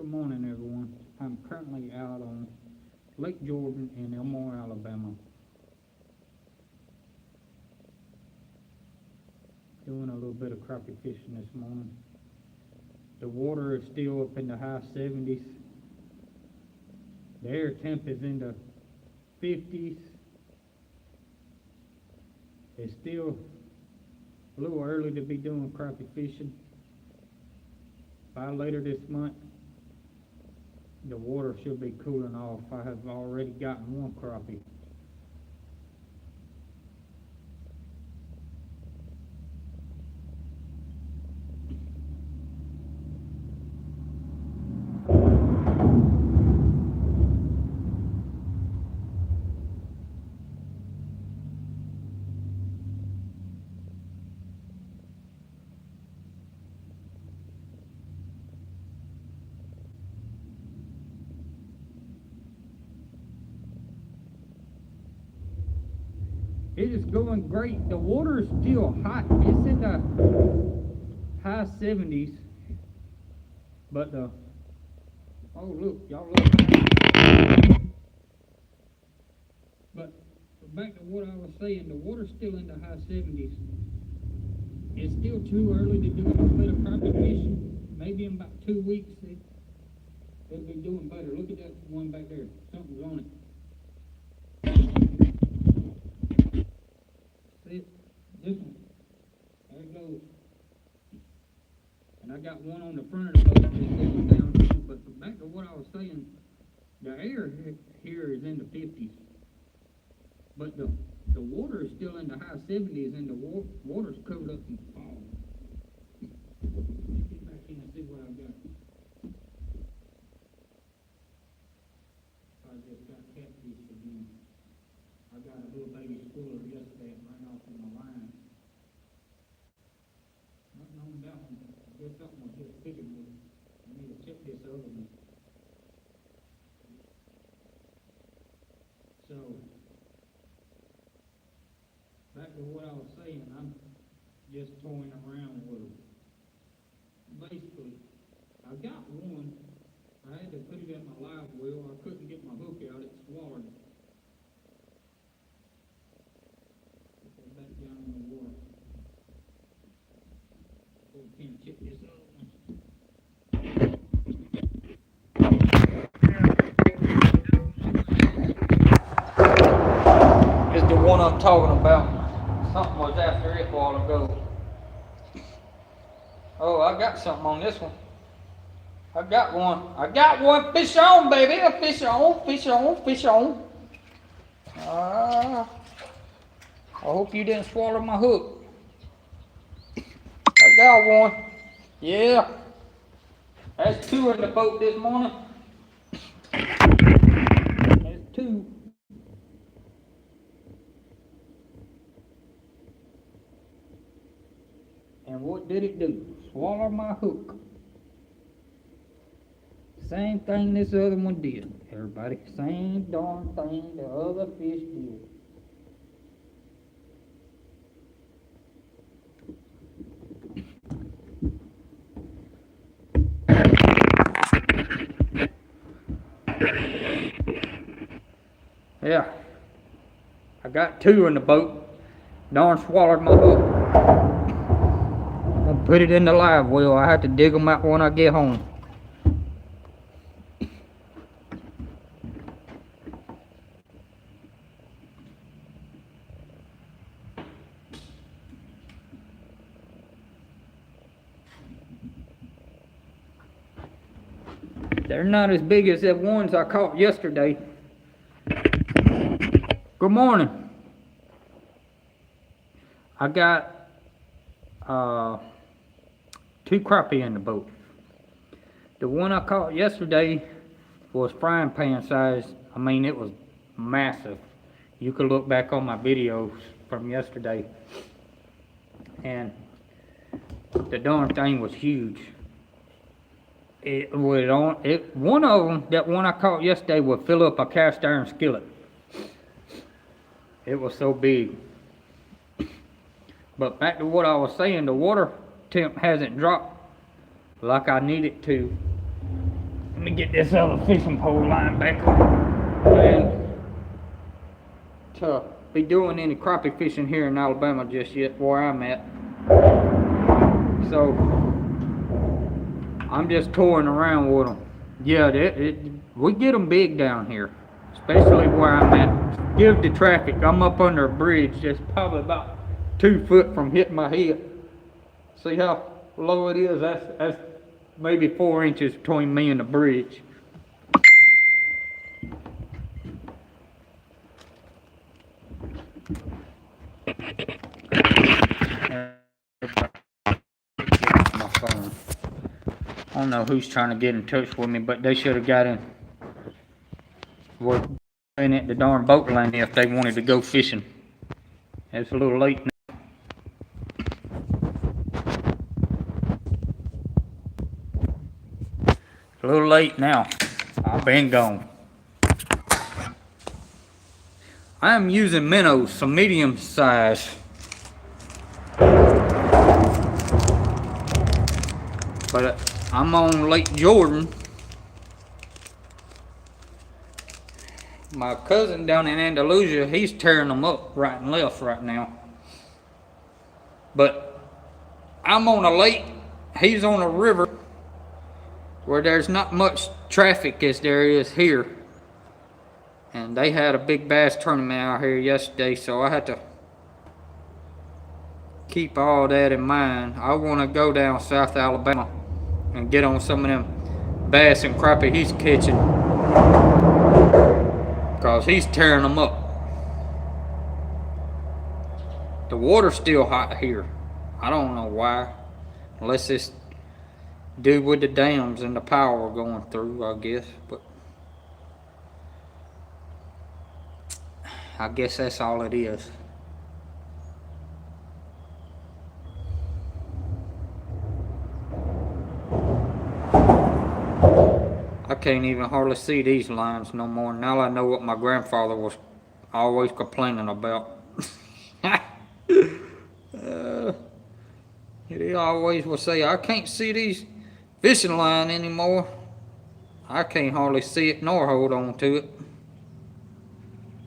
Good morning, everyone. I'm currently out on Lake Jordan in Elmore, Alabama. Doing a little bit of crappie fishing this morning. The water is still up in the high 70s. The air temp is in the 50s. It's still a little early to be doing crappie fishing. By later this month, the water should be cooling off. I have already gotten one crappie. It is going great. The water is still hot. It's in the high 70s. But oh look, y'all look. But back to what I was saying, the water's still in the high 70s. It's still too early to do a little bit of crappie fishing. Maybe in about 2 weeks it'll be doing better. Look at that one back there. Something's on it. This one, there it goes. And I got one on the front of the boat that's going down too. But back to what I was saying, the air here is in the 50s. But the water is still in the high 70s and the water's covered up in fog. Let me get back in and see what I've got. I just got catfish again. I got a little baby schooler yesterday and ran off in my line. Nothing on that one. I guess that one was just picking with it. I need to check this other one. So, back to what I was saying, I'm just toying around with them. Basically, I got one. I had to put it in my live well. I couldn't get my hook out. It swallowed it. Back down in the water. Oh, can't check this other one. Is the one I'm talking about. Something was after it a while ago. Oh, I got something on this one. I got one. Fish on, baby. Fish on. I hope you didn't swallow my hook. I got one. Yeah. That's two in the boat this morning. There's two. And what did it do? Swallow my hook. Same thing this other one did. Everybody, same darn thing the other fish did. Yeah, I got two in the boat. Darn swallowed my hook. I put it in the live well. I have to dig them out when I get home. They're not as big as the ones I caught yesterday. Good morning. I got two crappie in the boat. The one I caught yesterday was frying pan size. I mean, it was massive. You could look back on my videos from yesterday, and the darn thing was huge. One of them, that one I caught yesterday, would fill up a cast iron skillet. It was so big. But back to what I was saying, the water temp hasn't dropped like I need it to. Let me get this other fishing pole line back on. And to be doing any crappie fishing here in Alabama just yet, where I'm at. So I'm just touring around with them. Yeah, we get them big down here, especially where I'm at. Give the traffic. I'm up under a bridge that's probably about 2 foot from hitting my head. See how low it is? That's maybe 4 inches between me and the bridge. My phone. I don't know who's trying to get in touch with me, but they should have got in at the darn boat landing if they wanted to go fishing. It's a little late now. A little late now. I've been gone. I am using minnows, some medium size. But I'm on Lake Jordan. My cousin down in Andalusia, he's tearing them up right and left right now. But I'm on a lake, he's on a river where there's not much traffic as there is here. And they had a big bass tournament out here yesterday, so I had to keep all that in mind. I want to go down South Alabama and get on some of them bass and crappie he's catching, because he's tearing them up. The water's still hot here. I don't know why, unless it's due with the dams and the power going through, I guess. But I guess that's all it is. I can't even hardly see these lines no more. Now I know what my grandfather was always complaining about. He always would say, I can't see these fishing line anymore. I can't hardly see it nor hold on to it.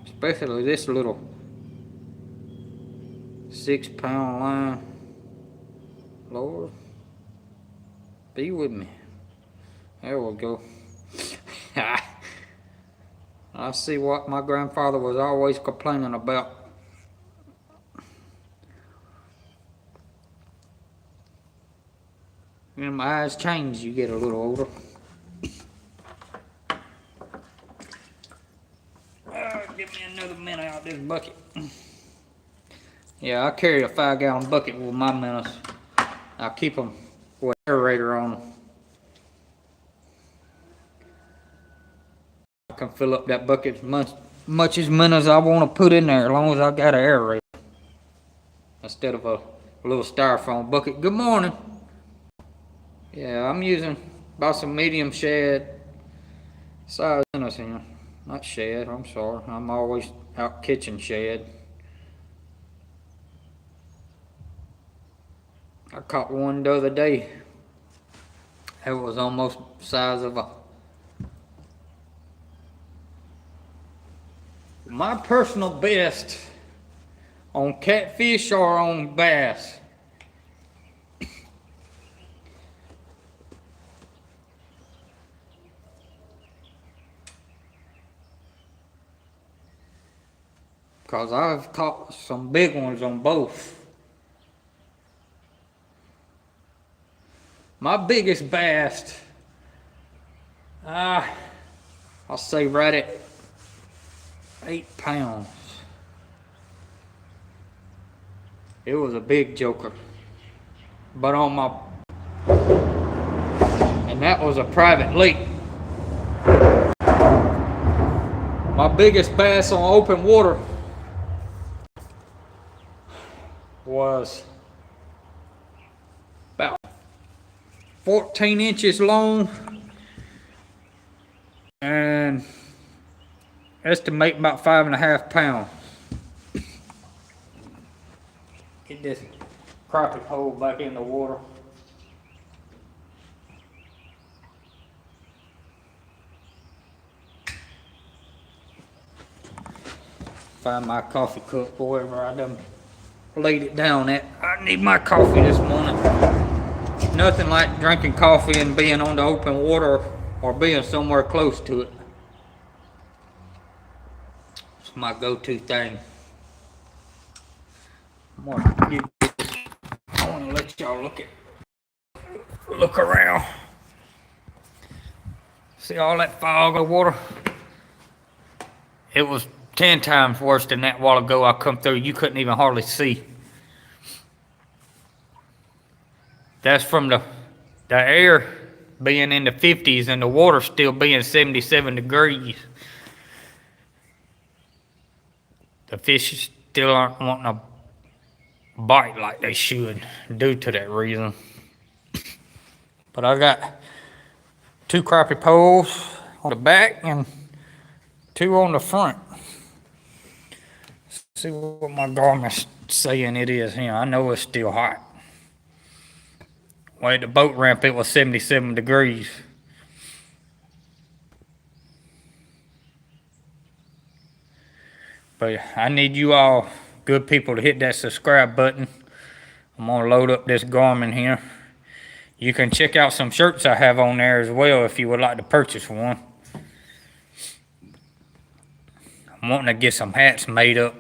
Especially this little 6-pound line. Lord, be with me. There we go. I see what my grandfather was always complaining about. And my eyes change as you get a little older. Give me another minute out of this bucket. Yeah, I carry a 5-gallon bucket with my minnows. I keep them with an aerator on them. I can fill up that bucket as much as minnows I want to put in there, as long as I got an aerator instead of a little styrofoam bucket. Good morning. Yeah, I'm using about some medium shad size minnows here. Not shad, I'm sorry. I'm always out catching shad. I caught one the other day. It was almost the size of a... My personal best on catfish or on bass. Because I've caught some big ones on both. My biggest bass, I'll say right at 8 pounds. It was a big joker. But on my... And that was a private lake. My biggest bass on open water was about 14 inches long and estimate about 5.5 pounds. Get this crappie pole back in the water. Find my coffee cup or wherever I done laid it down at. I need my coffee this morning. Nothing like drinking coffee and being on the open water or being somewhere close to it. It's my go-to thing. I want to let y'all look around. See all that fog of water? It was 10 times worse than that while ago. I come through, you couldn't even hardly see. That's from the air being in the 50s and the water still being 77 degrees. The fish still aren't wanting to bite like they should due to that reason. But I got 2 crappie poles on the back and 2 on the front. Let's see what my Garmin's saying it is here. I know it's still hot. When at the boat ramp, it was 77 degrees. But I need you all good people to hit that subscribe button. I'm gonna load up this Garmin here. You can check out some shirts I have on there as well if you would like to purchase one. I'm wanting to get some hats made up.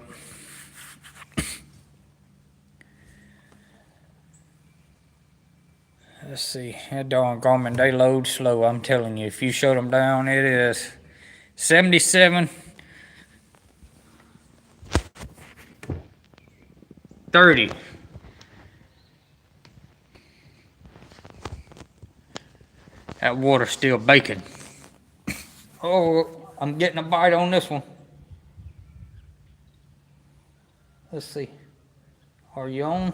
Let's see, that darn Garmin, they load slow. I'm telling you, if you shut them down, it is 77, 30. That water's still baking. Oh, I'm getting a bite on this one. Let's see. Are you on?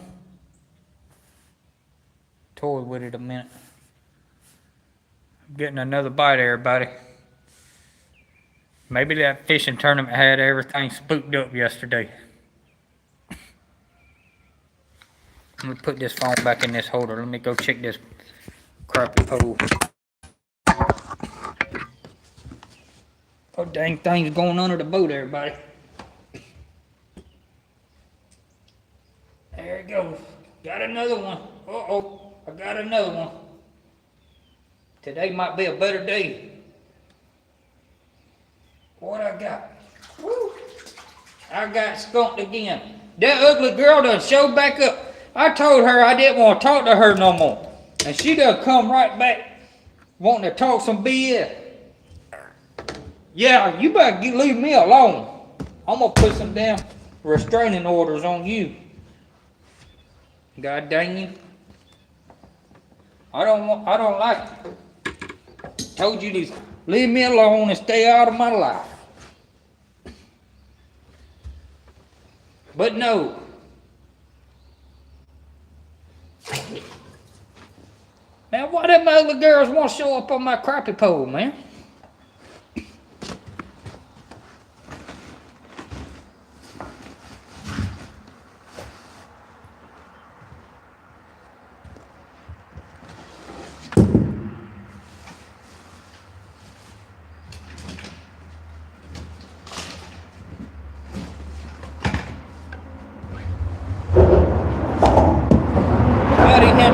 Toy with it a minute. I'm getting another bite, everybody. Maybe that fishing tournament had everything spooked up yesterday. Let me put this phone back in this holder. Let me go check this crappie pole. Oh, dang thing's going under the boat, everybody. There it goes. Got another one. Uh-oh. I got another one. Today might be a better day. What I got? Woo! I got skunked again. That ugly girl done showed back up. I told her I didn't want to talk to her no more. And she done come right back wanting to talk some BS. Yeah, you better leave me alone. I'm going to put some damn restraining orders on you. God dang you. I don't like it. Told you to leave me alone and stay out of my life. But no. Man, why them ugly girls want to show up on my crappie pole, man?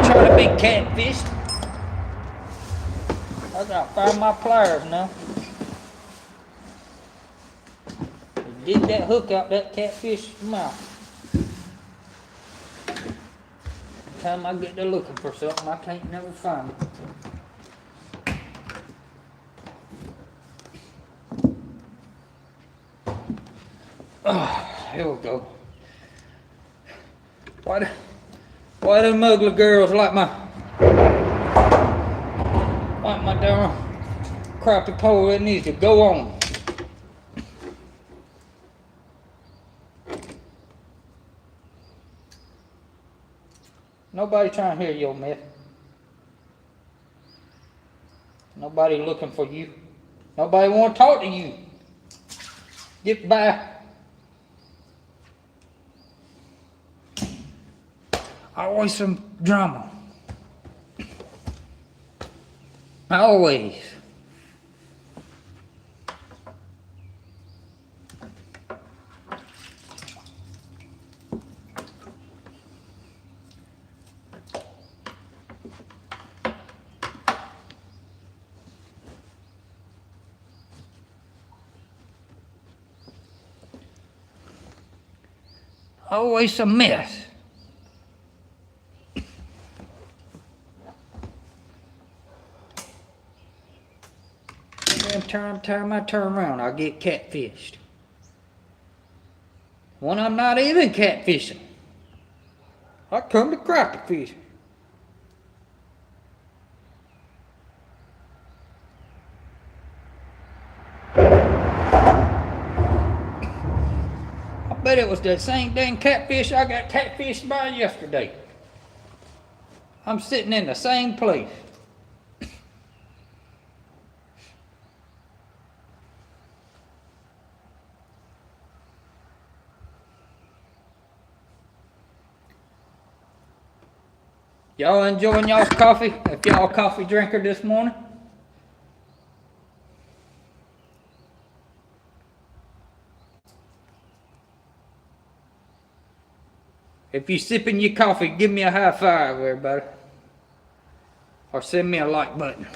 Trying to be catfished. I gotta find my pliers now. Dig that hook out that catfish's mouth. Every time I get to looking for something, I can't never find it. Oh, here we go. Why them ugly girls like my darn crappie pole? It needs to go on. Nobody trying to hear your mess. Nobody looking for you. Nobody want to talk to you. Get by. Always some drama. Always. Always a mess. Every time I turn around, I get catfished. When I'm not even catfishing, I come to crappie fishing. I bet it was that same dang catfish I got catfished by yesterday. I'm sitting in the same place. Y'all enjoying y'all's coffee? If y'all a coffee drinker this morning? If you sipping your coffee, give me a high five, everybody. Or send me a like button.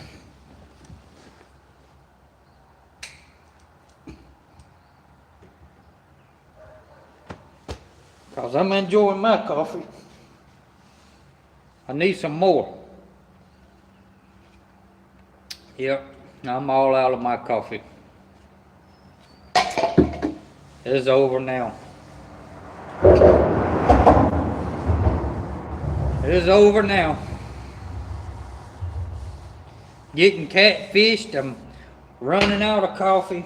Cause I'm enjoying my coffee. I need some more. Yep, I'm all out of my coffee. It's over now. It's over now. Getting catfished, I'm running out of coffee.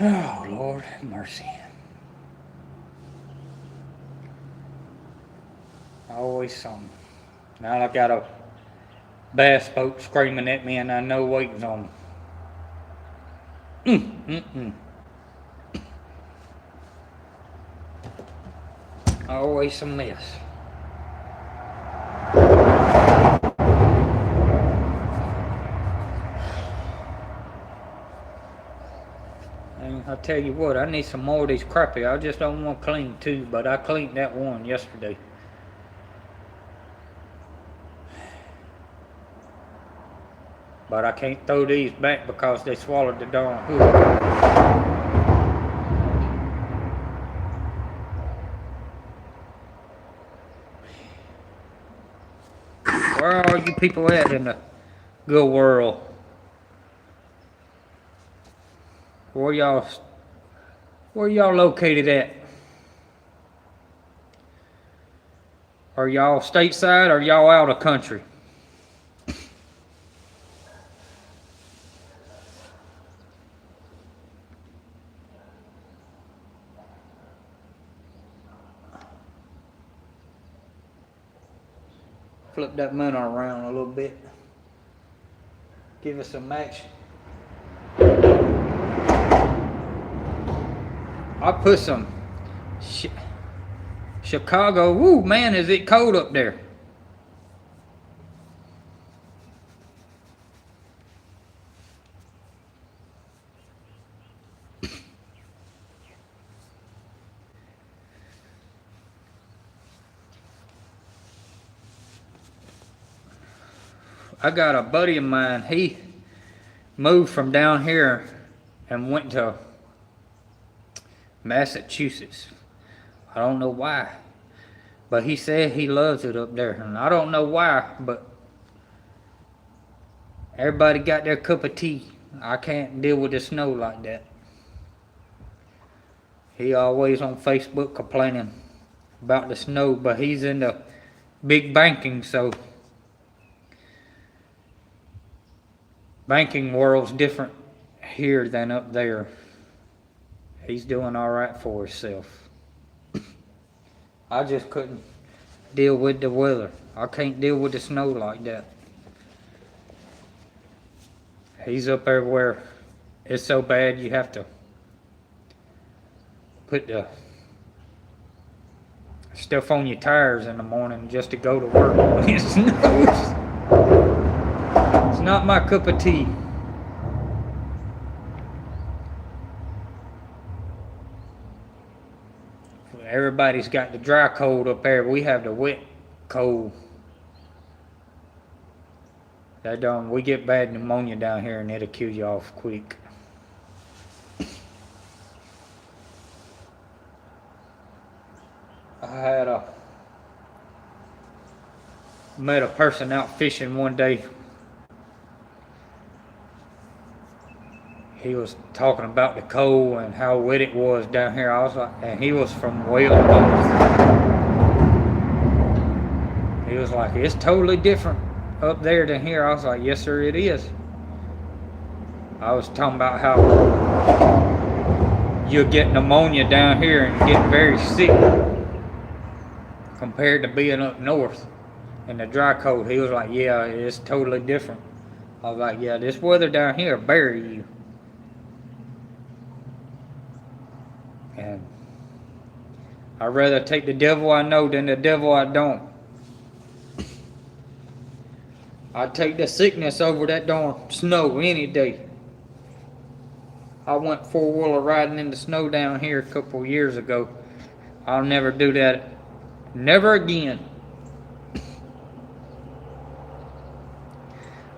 Oh, Lord have mercy. Always something. Now I got a bass boat screaming at me and I know waiting on me. Always a mess. And I tell you what, I need some more of these crappie. I just don't want to clean two, but I cleaned that one yesterday. But I can't throw these back because they swallowed the darn hook. Where are you people at in the good world? Where y'all located at? Are y'all stateside or y'all out of country? Flip that minnow around a little bit. Give it some action. I put some Chicago. Woo, man, is it cold up there? I got a buddy of mine, he moved from down here and went to Massachusetts. I don't know why, but he said he loves it up there, and I don't know why, but everybody got their cup of tea. I can't deal with the snow like that. He always on Facebook complaining about the snow, but he's in the big banking, so banking world's different here than up there. He's doing all right for himself. I just couldn't deal with the weather. I can't deal with the snow like that. He's up there where it's so bad you have to put the stuff on your tires in the morning just to go to work when it snows. It's not my cup of tea. Everybody's got the dry cold up there. We have the wet cold. We get bad pneumonia down here and it'll kill you off quick. met a person out fishing one day. He was talking about the cold and how wet it was down here. I was like, and he was from Wales North. He was like, it's totally different up there than here. I was like, yes sir, it is. I was talking about how you'll get pneumonia down here and get very sick compared to being up north in the dry cold. He was like, yeah, it's totally different. I was like, yeah, this weather down here will bury you. And I'd rather take the devil I know than the devil I don't. I'd take the sickness over that darn snow any day. I went four-wheeler riding in the snow down here a couple years ago. I'll never do that. Never again.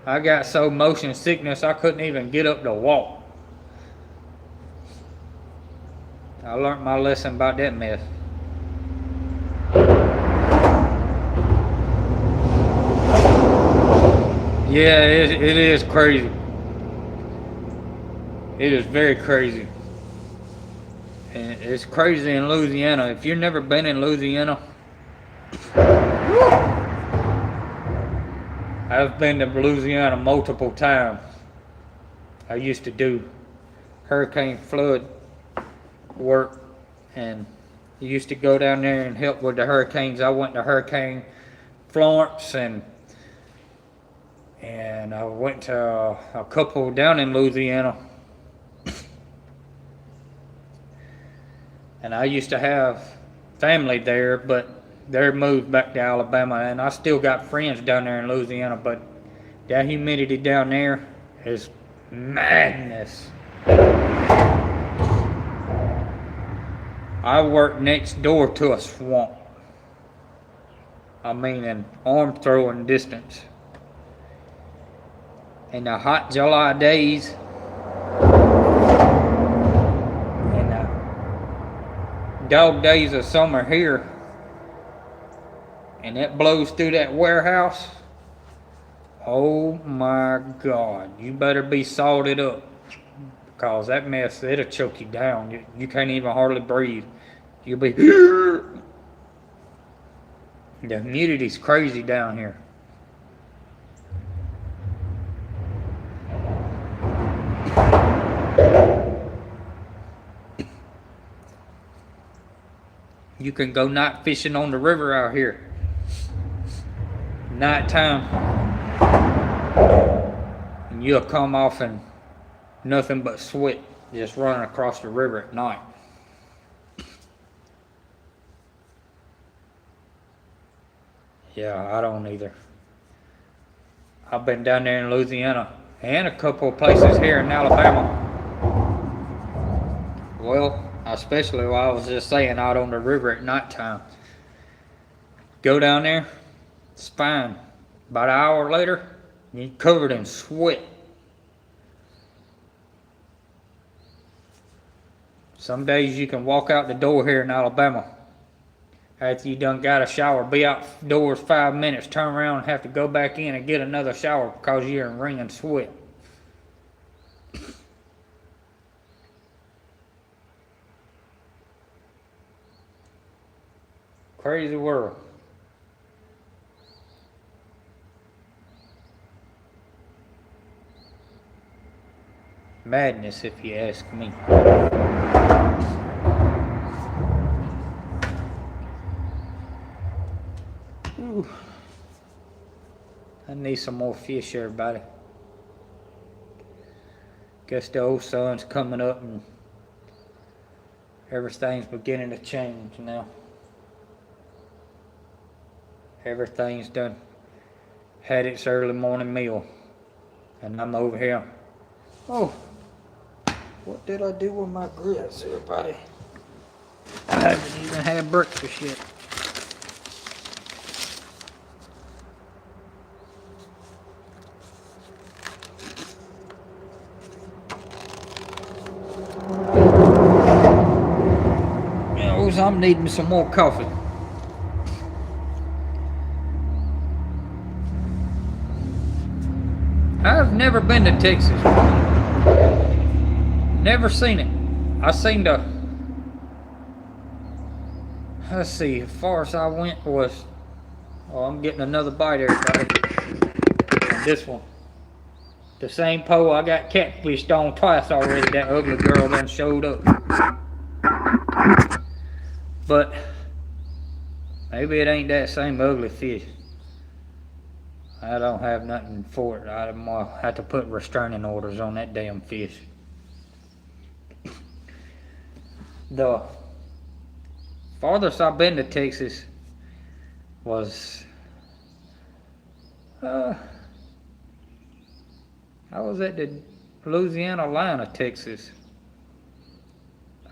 I got so motion sickness I couldn't even get up to walk. I learned my lesson about that mess. Yeah, it is crazy. It is very crazy. And it's crazy in Louisiana. If you've never been in Louisiana, I've been to Louisiana multiple times. I used to do hurricane flood work, and I used to go down there and help with the hurricanes. I went to Hurricane Florence, and I went to a couple down in Louisiana. And I used to have family there, but they're moved back to Alabama, and I still got friends down there in Louisiana, but that humidity down there is madness. I work next door to a swamp. I mean, an arm throwing distance. In the hot July days, and the dog days of summer here, and it blows through that warehouse, oh my God, you better be salted up, because that mess, it'll choke you down. You can't even hardly breathe. You'll be the humidity's crazy down here. You can go night fishing on the river out here. Nighttime. And you'll come off in nothing but sweat just running across the river at night. Yeah, I don't either. I've been down there in Louisiana and a couple of places here in Alabama. Well, especially while I was just saying out on the river at nighttime. Go down there, it's fine. About an hour later, you're covered in sweat. Some days you can walk out the door here in Alabama. After you done got a shower, be outdoors 5 minutes, turn around and have to go back in and get another shower because you're in wringing sweat. Crazy world. Madness, if you ask me. Ooh. I need some more fish, everybody. Guess the old sun's coming up and everything's beginning to change now. Everything's done had its early morning meal, and I'm over here. Oh, what did I do with my grits, everybody? I haven't even had breakfast yet. I'm needing some more coffee. I've never been to Texas. Never seen it. I seen the, let's see, as far as I went was, oh, I'm getting another bite, everybody. And this one. The same pole I got catfished on twice already. That ugly girl done showed up. But maybe it ain't that same ugly fish. I don't have nothing for it. I'm gonna have to put restraining orders on that damn fish. The farthest I've been to Texas was I was at the Louisiana line of Texas.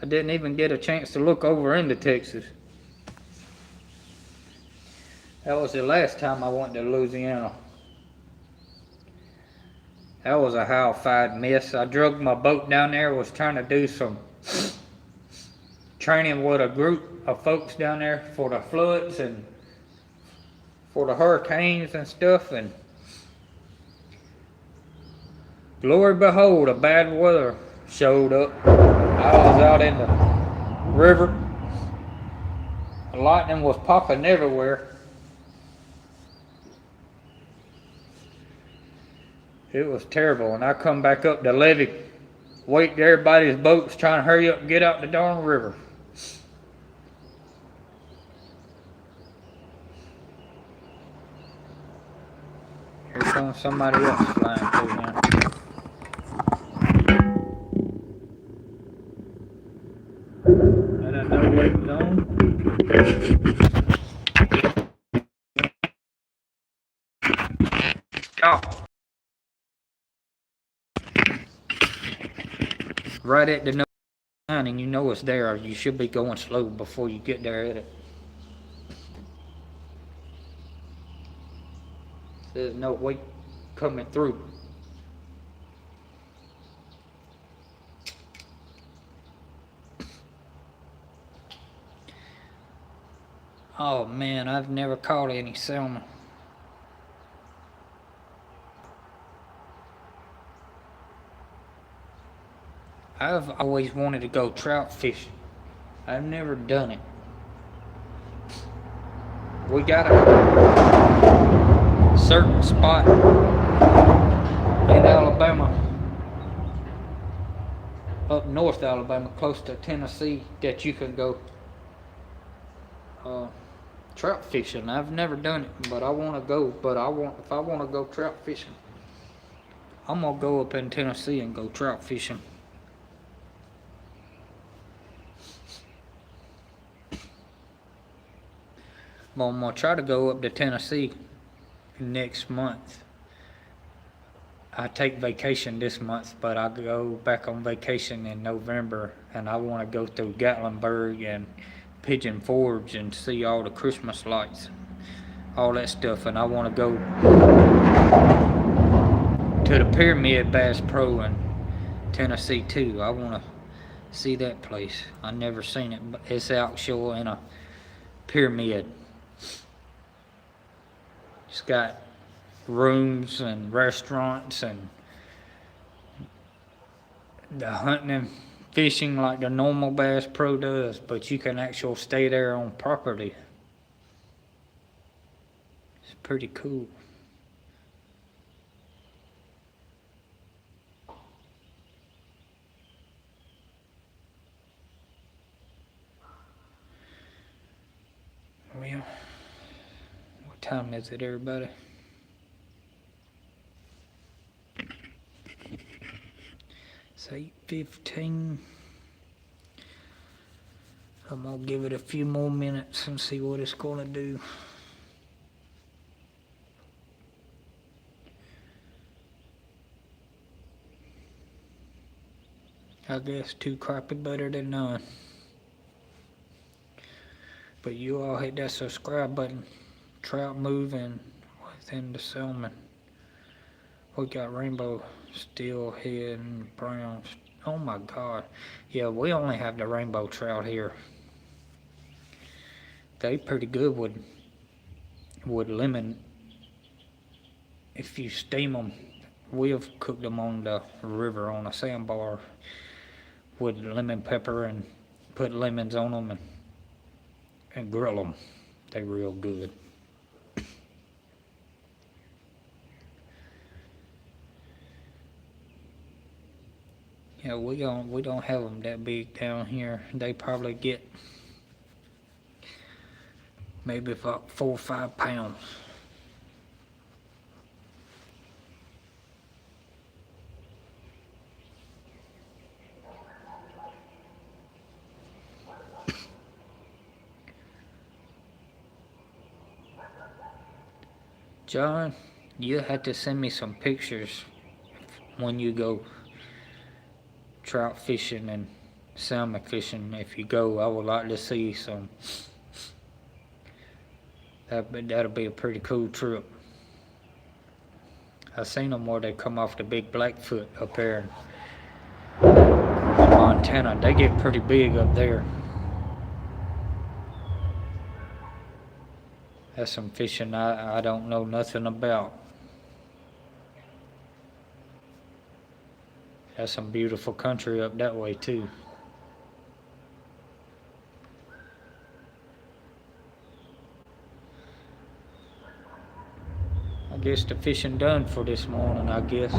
I didn't even get a chance to look over into Texas. That was the last time I went to Louisiana. That was a how-fied mess. I drug my boat down there, was trying to do some training with a group of folks down there for the floods and for the hurricanes and stuff, and glory behold, a bad weather showed up. I was out in the river. Lightning was popping everywhere. It was terrible, and I come back up the levee, wait to everybody's boats, trying to hurry up and get out the darn river. Here comes somebody else flying through now. I didn't know what it was on. Oh. Right at the line, and you know it's there. You should be going slow before you get there at it. There's no weight coming through. Oh man, I've never caught any salmon. I've always wanted to go trout fishing. I've never done it. We got a certain spot in Alabama, up north Alabama, close to Tennessee, that you can go trout fishing. I've never done it, but I want to go. But if I want to go trout fishing, I'm gonna go up in Tennessee and go trout fishing. Well, I'm gonna try to go up to Tennessee next month. I take vacation this month, but I go back on vacation in November, and I want to go through Gatlinburg and Pigeon Forge and see all the Christmas lights, all that stuff. And I want to go to the Pyramid Bass Pro in Tennessee too. I want to see that place. I've never seen it, but it's outshore in a pyramid. It's got rooms and restaurants and the hunting and fishing like the normal Bass Pro does, but you can actually stay there on property. It's pretty cool. Well, what time is it, everybody? It's 8:15. I'm gonna give it a few more minutes and see what it's gonna do. I guess 2 crappie better than none. But you all hit that subscribe button. Trout moving within the salmon. We got rainbow steelhead and brown. Oh my God. Yeah, we only have the rainbow trout here. They pretty good with lemon if you steam them we've cooked them on the river on a sandbar with lemon pepper and put lemons on them and grill them. They're real good. Yeah, we don't have them that big down here. They probably get maybe about 4 or 5 pounds. John, you have to send me some pictures when you go trout fishing and salmon fishing. If you go, I would like to see some. That'll be a pretty cool trip. I seen them where they come off the big Blackfoot up there in Montana. They get pretty big up there. That's some fishing I don't know nothing about. That's some beautiful country up that way too. I guess the fishing done for this morning, I guess.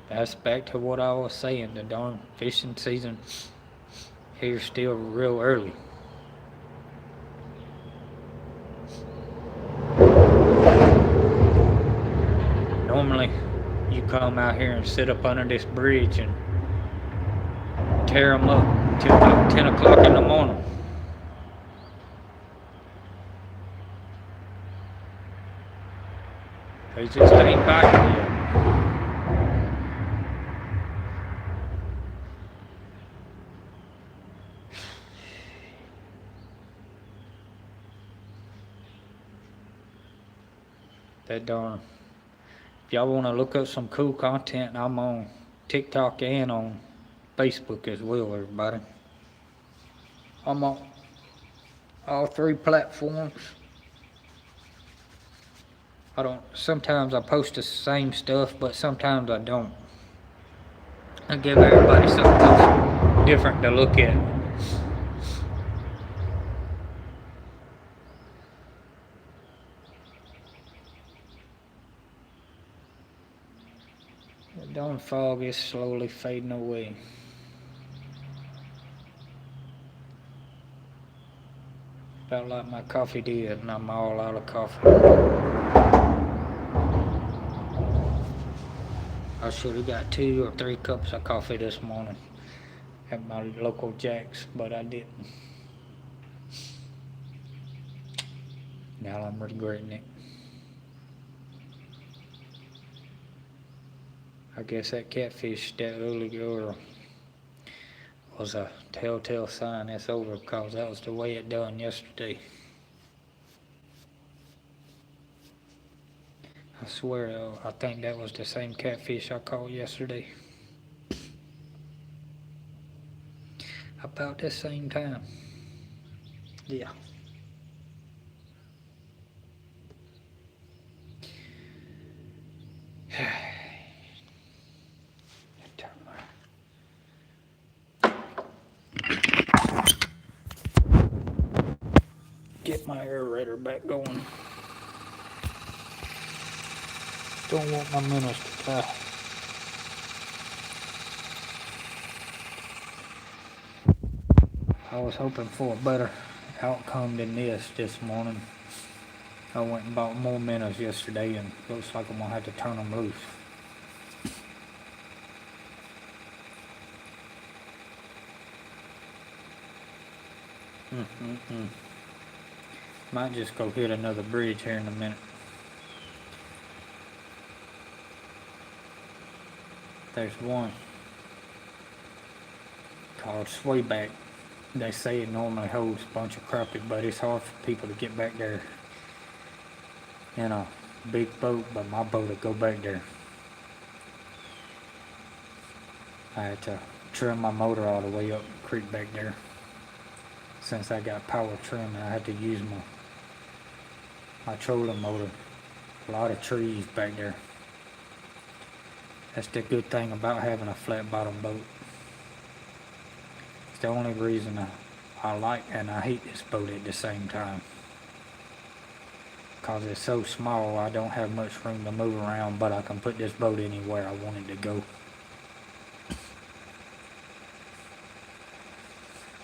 That's back to what I was saying. The darn fishing season here's still real early. Normally, you come out here and sit up under this bridge and tear them up till about 10 o'clock in the morning. They just ain't biting yet. That darn. If y'all want to look up some cool content, I'm on TikTok and on Facebook as well, everybody. I'm on all 3 platforms. Sometimes I post the same stuff, but sometimes I don't. I give everybody something different to look at. The dawn fog is slowly fading away. About like my coffee did, and I'm all out of coffee. I should have got 2 or 3 cups of coffee this morning at my local Jack's, but I didn't. Now I'm regretting it. I guess that catfish that early girl was a telltale sign it's over, because that was the way it done yesterday. I swear, I think that was the same catfish I caught yesterday. About the same time. Yeah. Get my aerator back going. Don't want my minnows to die. I was hoping for a better outcome than this morning. I went and bought more minnows yesterday, and looks like I'm gonna have to turn them loose. Might just go hit another bridge here in a minute. There's one called Swayback. They say it normally holds a bunch of crappie, but it's hard for people to get back there in a big boat, but my boat will go back there. I had to trim my motor all the way up the creek back there. Since I got power trim, I had to use my trolling motor A lot of trees back there. That's the good thing about having a flat bottom boat. It's the only reason I like and I hate this boat at the same time. Cause it's so small, I don't have much room to move around, but I can put this boat anywhere I want it to go.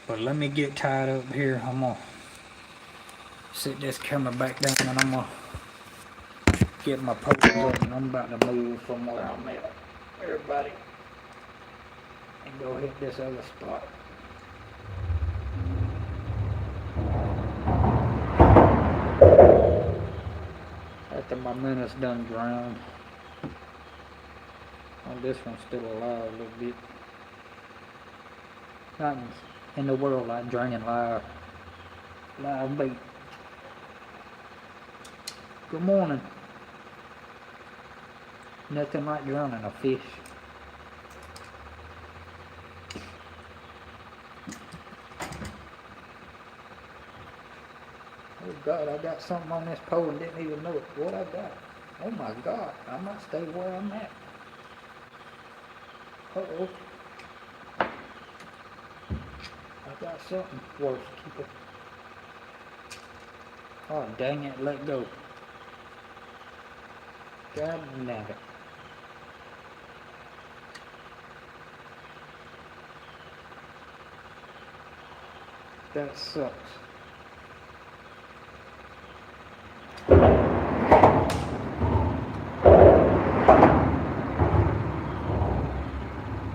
But let me get tied up here. I'm gonna sit this camera back down and I'm gonna get my poles up and I'm about to move from where I'm at, everybody, and go hit this other spot. After my menace done drowned. Oh, this one's still alive a little bit. Not in the world like draining live bait. Good morning. Nothing like drowning a fish. Oh God, I got something on this pole and didn't even know it. What I got? Oh my God, I might stay where I'm at. Uh-oh. I got something worth keeping. Oh dang it, let go. God damn it. That sucks.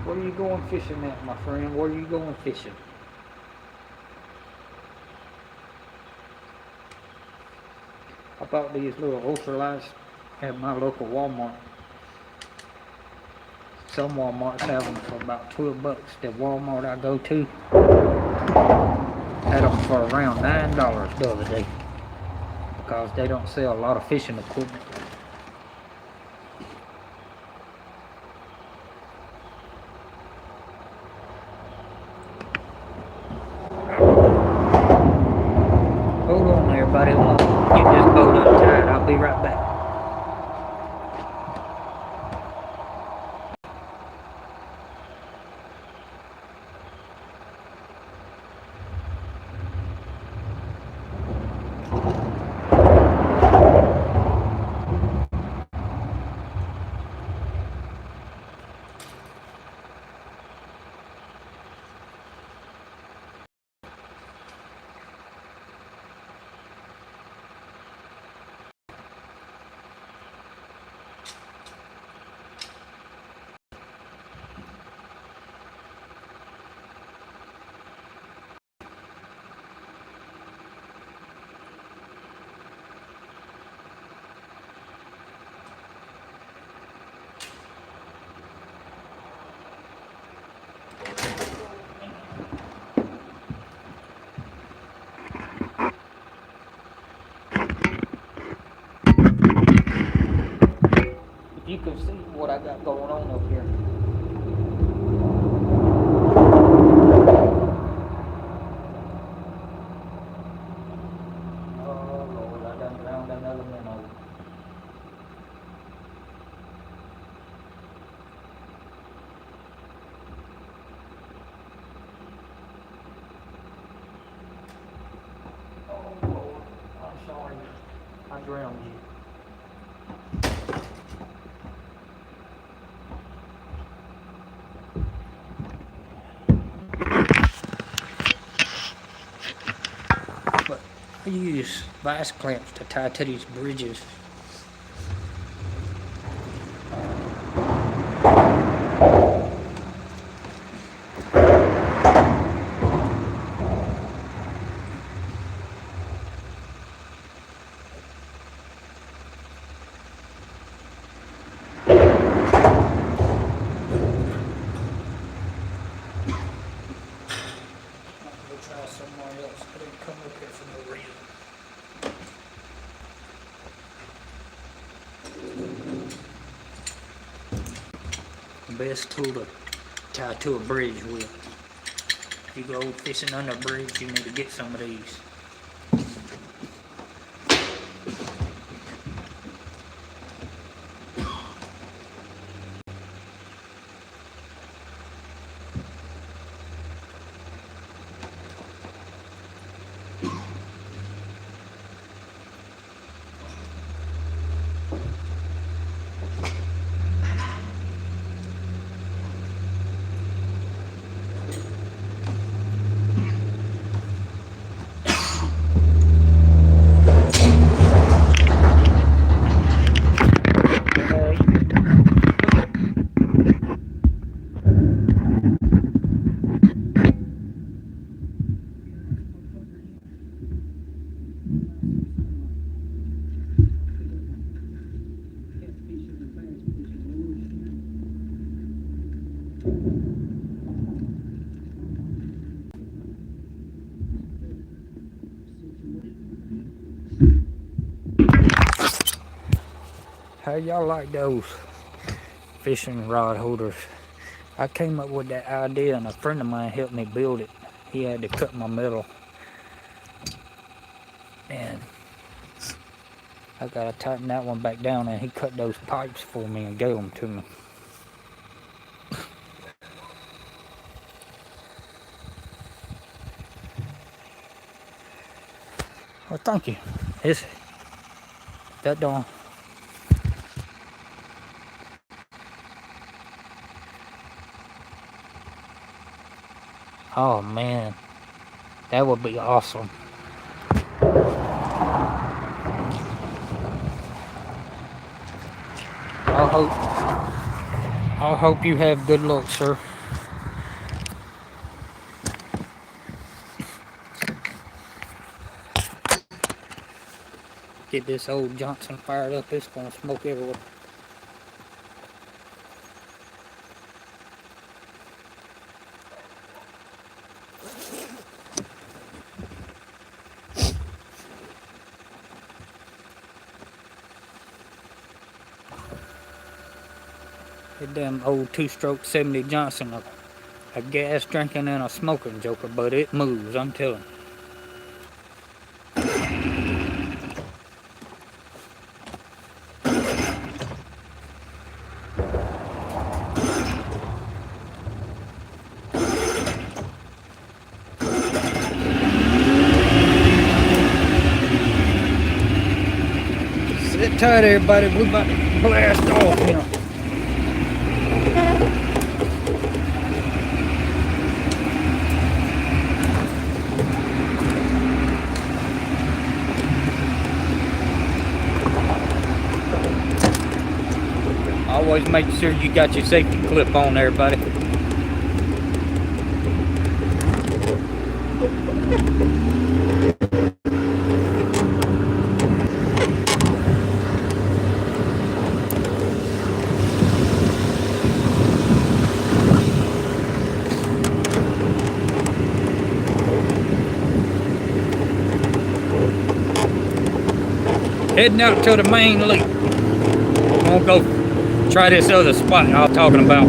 Where are you going fishing at, my friend? Where are you going fishing? I bought these little ultralights at my local Walmart. Some Walmarts have them for about 12 bucks. The Walmart I go to had them for around $9 the other day because they don't sell a lot of fishing equipment. Hold on everybody, I'm gonna get this boat untied. I'll be right back. You can see what I got going on up here. Oh Lord, I done drowned another minnow. Oh Lord, I'm sorry. I drowned you. But I use vice clamps to tie to these bridges. We'll try somewhere else. I didn't come up here for no reason. The best tool to tie to a bridge with. If you go fishing under a bridge, you need to get some of these. How y'all like those fishing rod holders? I came up with that idea and a friend of mine helped me build it. He had to cut my metal. And I gotta tighten that one back down, and he cut those pipes for me and gave them to me. Well, thank you. It's that don't. Oh man, that would be awesome. I hope you have good luck, sir. Get this old Johnson fired up. It's gonna smoke everywhere. That damn old two-stroke 70 Johnson, a gas drinking and a smoking joker, but it moves, I'm telling you. Sit tight, everybody. We're about to blast off here. Always make sure you got your safety clip on, everybody. Heading out to the main lake. I'm gonna go try this other spot I was talking about.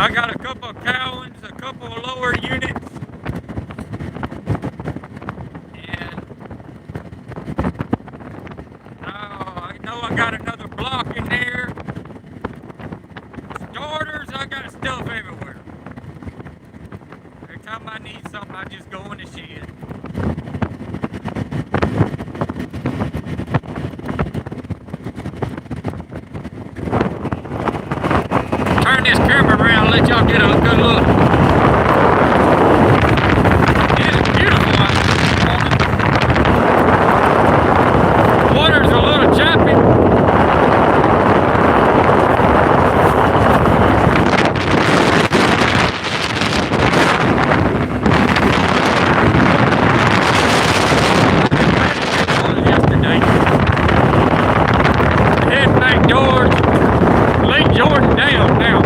I got a couple of Cowans, a couple of lower units, and I know I got another block in there. Starters, I got stuff everywhere. Every time I need something, I just go in the shed. Turn this camera around and let y'all get a good look. It is beautiful out there. Water's a little choppy. Yesterday, head back doors, Lake Jordan down now.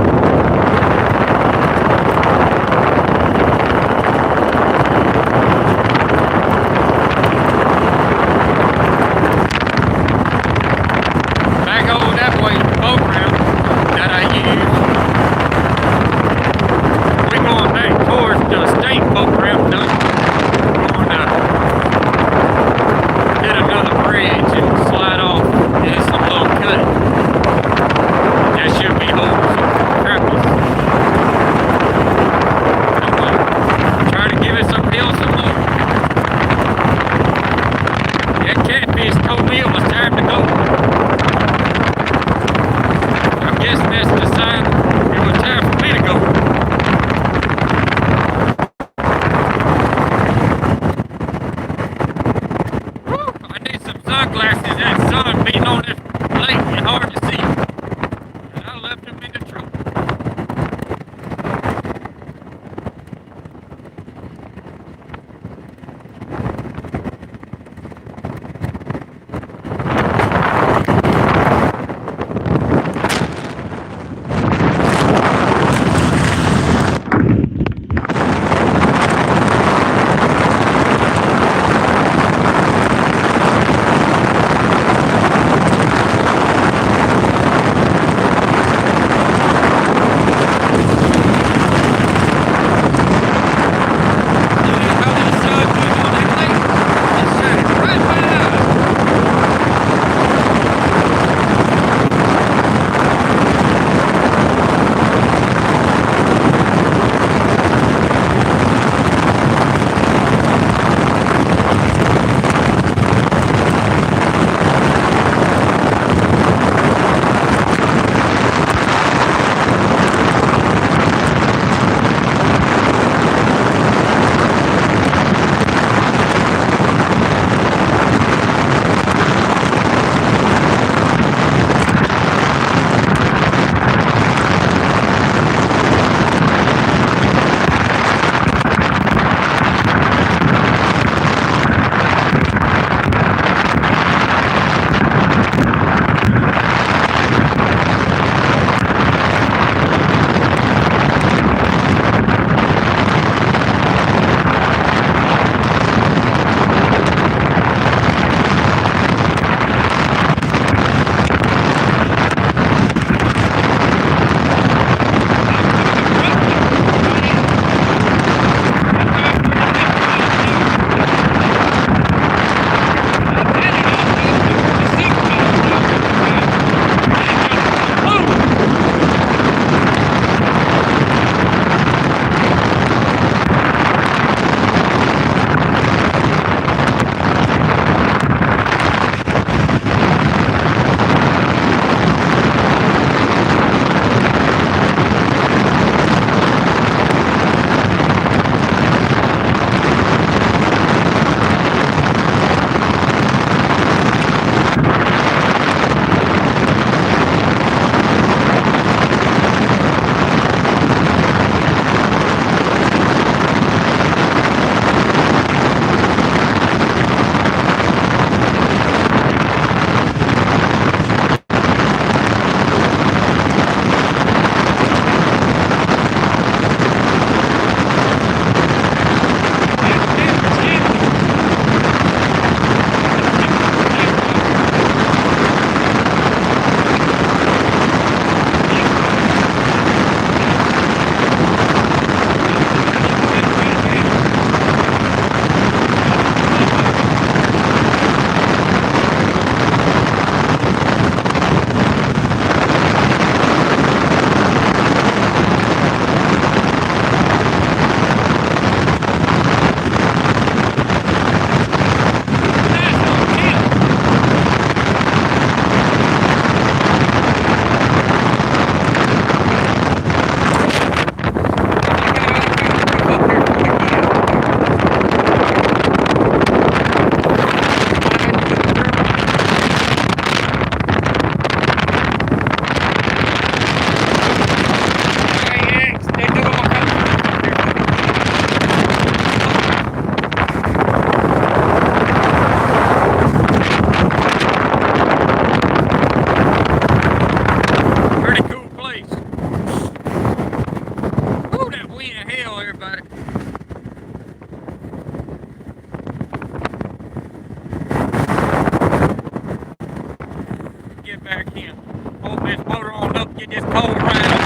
Look, get this pole around.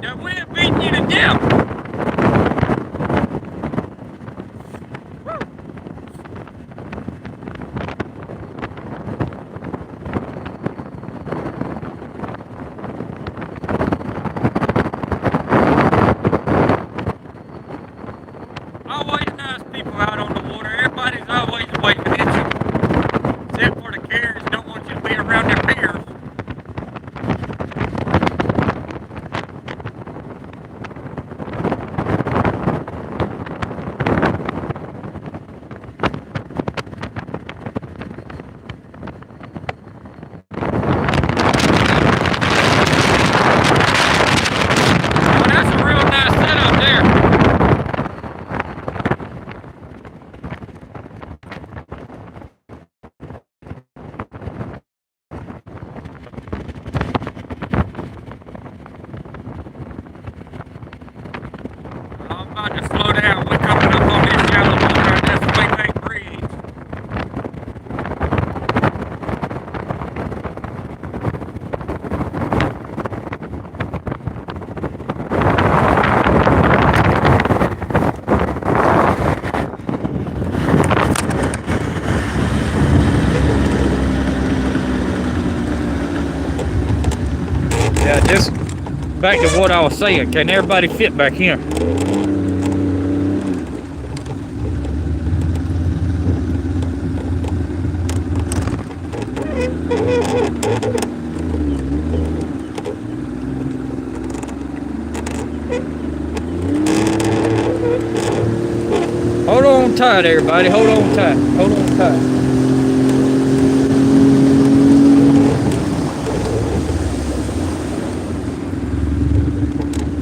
The wind beating you to death. Always nice people out on the water. Everybody's always waving at you. Except for the carriers don't want you to be around their peers. Well, that's a real nice setup there. I'm about to slow down. We're coming up on this shallow water and this Waybank Bridge. Yeah, just back to what I was saying. Can everybody fit back here? Hold on tight, everybody. Hold on tight. Hold on tight.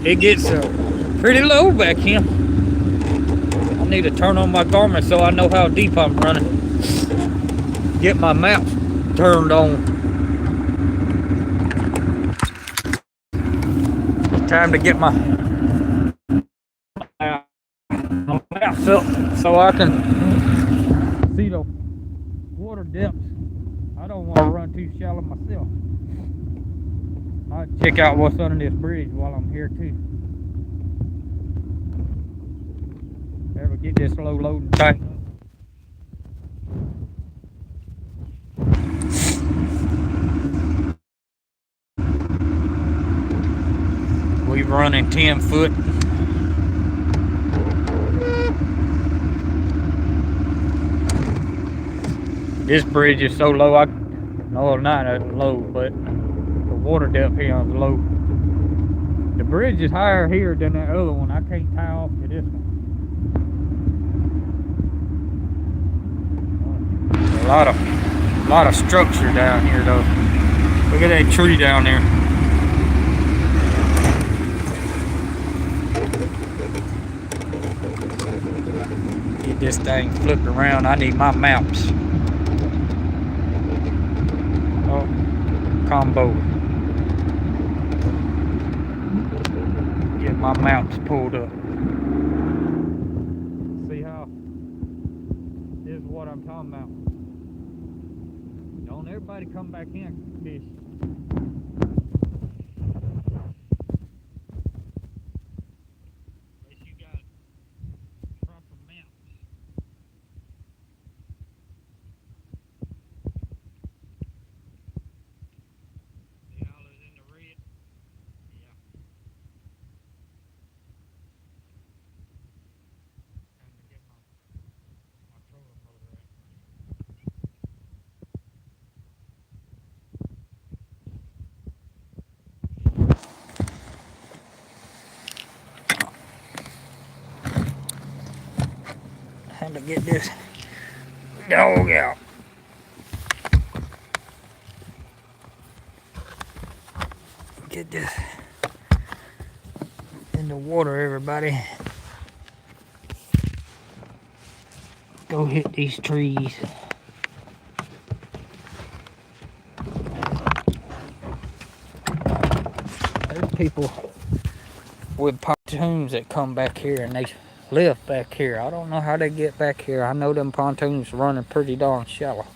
It gets pretty low back here. I need to turn on my Garmin so I know how deep I'm running. Get my maps turned on. Time to get my maps up so I can see the water depths. I don't want to run too shallow myself. I'll check out what's under this bridge while I'm here too. Ever get this low loading tight? We running 10 foot. This bridge is so low, no, not low, but the water depth here is low. The bridge is higher here than that other one. I can't tie off to this one. A lot of structure down here though. Look at that tree down there. Get this thing flipped around. I need my maps. Oh, combo. Get my maps pulled up. See how this is what I'm talking about. Don't everybody come back in, fish. Unless you got proper maps. See how it's in the red? Yeah. Time to get my trolling motor out. Time to get this dog out. Get this in the water, everybody. Go hit these trees. There's people with pontoons that come back here and they live back here. I don't know how they get back here. I know them pontoons running pretty darn shallow.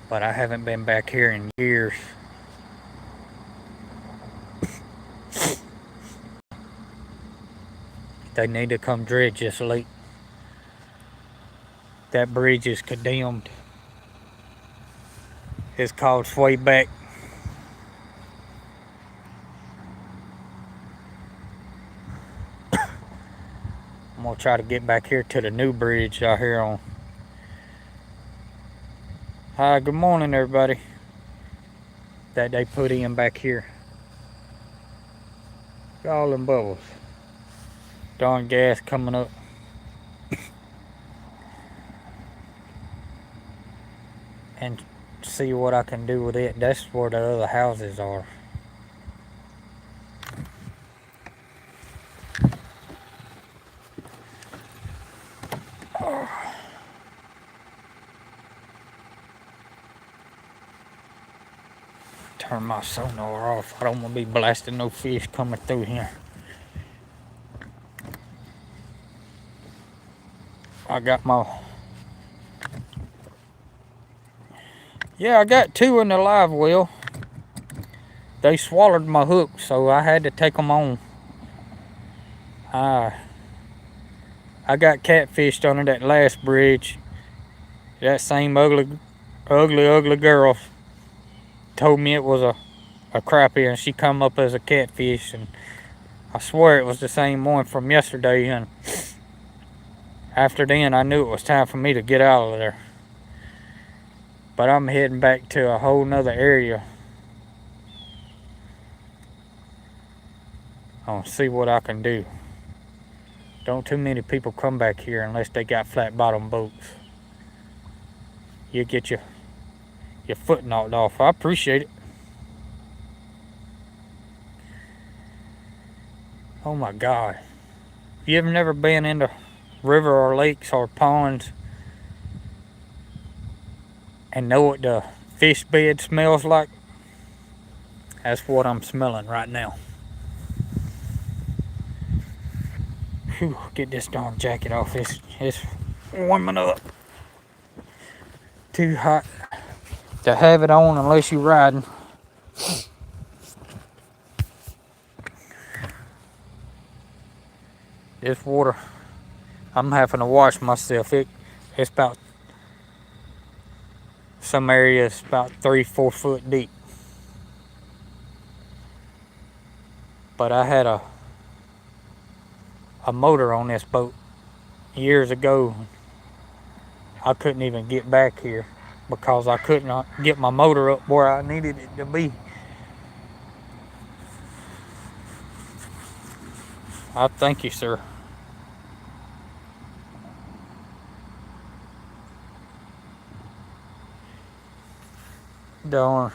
But I haven't been back here in years. They need to come dredge this lake. That bridge is condemned. It's called Swayback. I'm gonna try to get back here to the new bridge out here on. Hi, good morning everybody. That they put in back here. Got all them bubbles. Darn gas coming up. And see what I can do with it. That's where the other houses are. Turn my sonar off. I don't want to be blasting no fish coming through here. I got my... Yeah, I got 2 in the live well. They swallowed my hook, so I had to take them on. I got catfished under that last bridge. That same ugly girl told me it was a crappie, and she come up as a catfish, and I swear it was the same one from yesterday. And after then, I knew it was time for me to get out of there. But I'm heading back to a whole nother area. I'll see what I can do. Don't too many people come back here unless they got flat bottom boats. You get your foot knocked off. I appreciate it. Oh my God. If you have never been into river or lakes or ponds and know what the fish bed smells like, that's what I'm smelling right now. Whew, get this darn jacket off. It's warming up. Too hot to have it on unless you're riding. This water, I'm having to wash myself. It's about, some areas about 3-4 foot deep. But I had a motor on this boat years ago. I couldn't even get back here because I couldn't get my motor up where I needed it to be. I thank you, sir. Darn.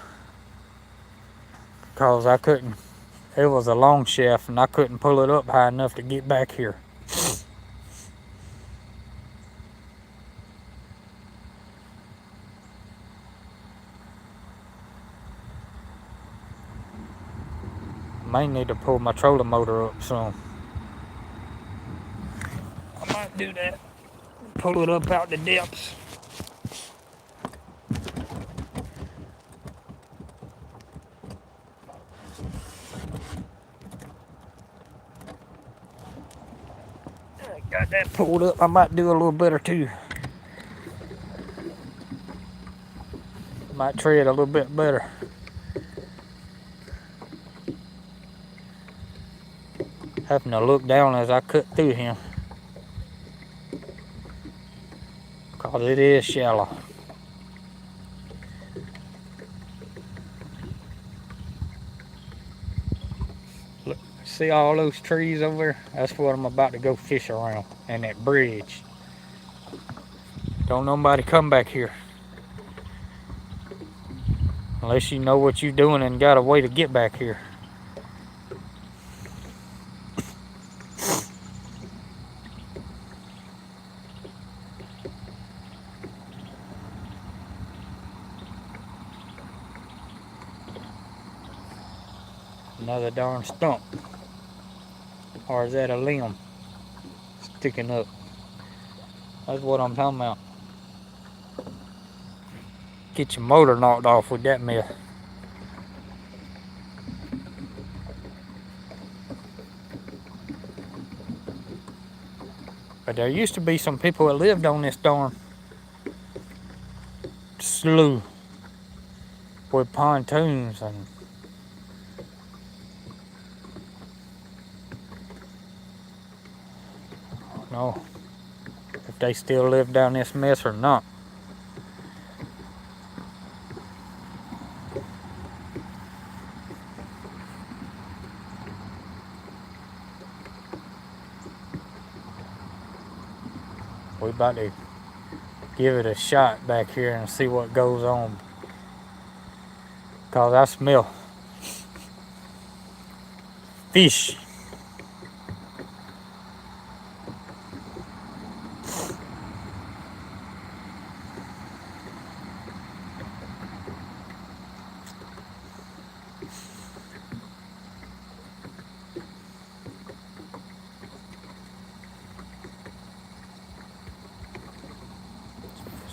Because I couldn't, it was a long shaft and I couldn't pull it up high enough to get back here. May need to pull my trolling motor up soon. I might do that. Pull it up out the depths. Got that pulled up. I might do a little better too. Might tread a little bit better. Having to look down as I cut through him, because it is shallow. Look, see all those trees over there? That's what I'm about to go fish around, and that bridge. Don't nobody come back here unless you know what you're doing and got a way to get back here. Another darn stump. Or is that a limb sticking up? That's what I'm talking about. Get your motor knocked off with that mess. But there used to be some people that lived on this darn slough with pontoons and I don't know if they still live down this mess or not. We about to give it a shot back here and see what goes on. Cause I smell fish.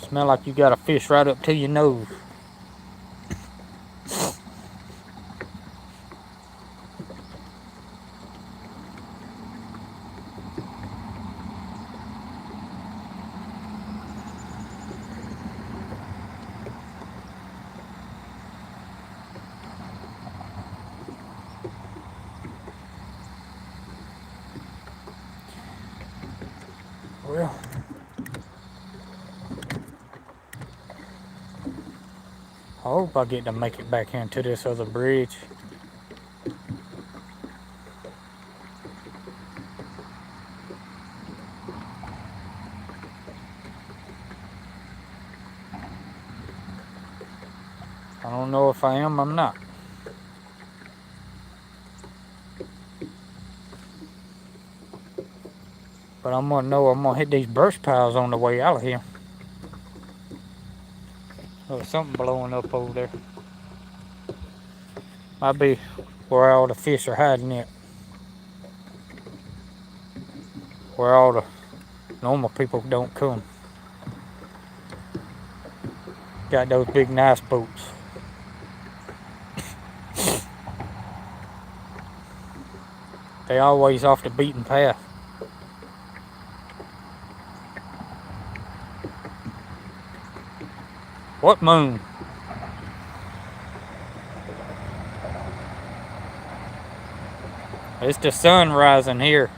Smell like you got a fish right up to your nose. Well, I hope I get to make it back into this other bridge. I don't know if I am or not. But I'm gonna hit these brush piles on the way out of here. Oh, something blowing up over there. Might be where all the fish are hiding at. Where all the normal people don't come. Got those big nice boats. They always off the beaten path. What moon? It's the sun rising here.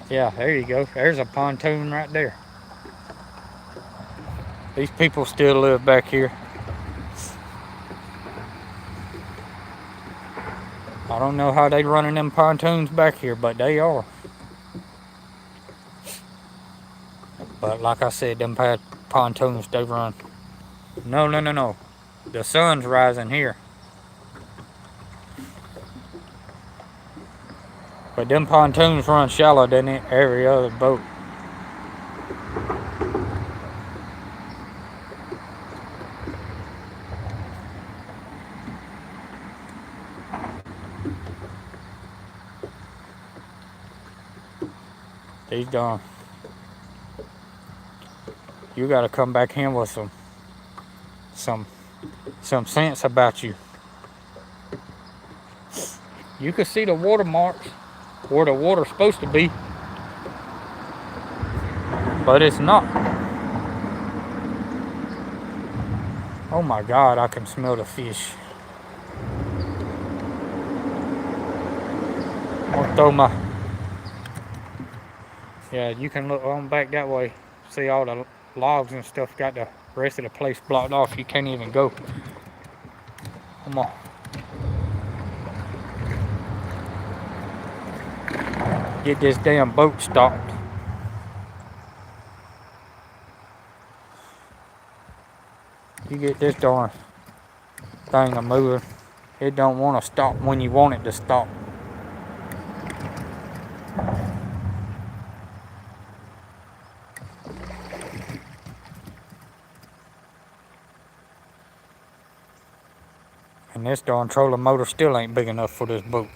Yeah, there you go. There's a pontoon right there. These people still live back here. I don't know how they running them pontoons back here, but they are. But like I said, them pontoons, they run. No. The sun's rising here. But them pontoons run shallower than every other boat. These darn. You gotta come back in with some sense about you. You can see the watermarks where the water's supposed to be, but it's not. Oh my God, I can smell the fish. I'm gonna throw my, yeah, you can look on back that way, see all the logs and stuff got the rest of the place blocked off. You can't even go. Come on. Get this damn boat stopped. You get this darn thing a moving. It don't want to stop when you want it to stop. And this darn trolling motor still ain't big enough for this boat.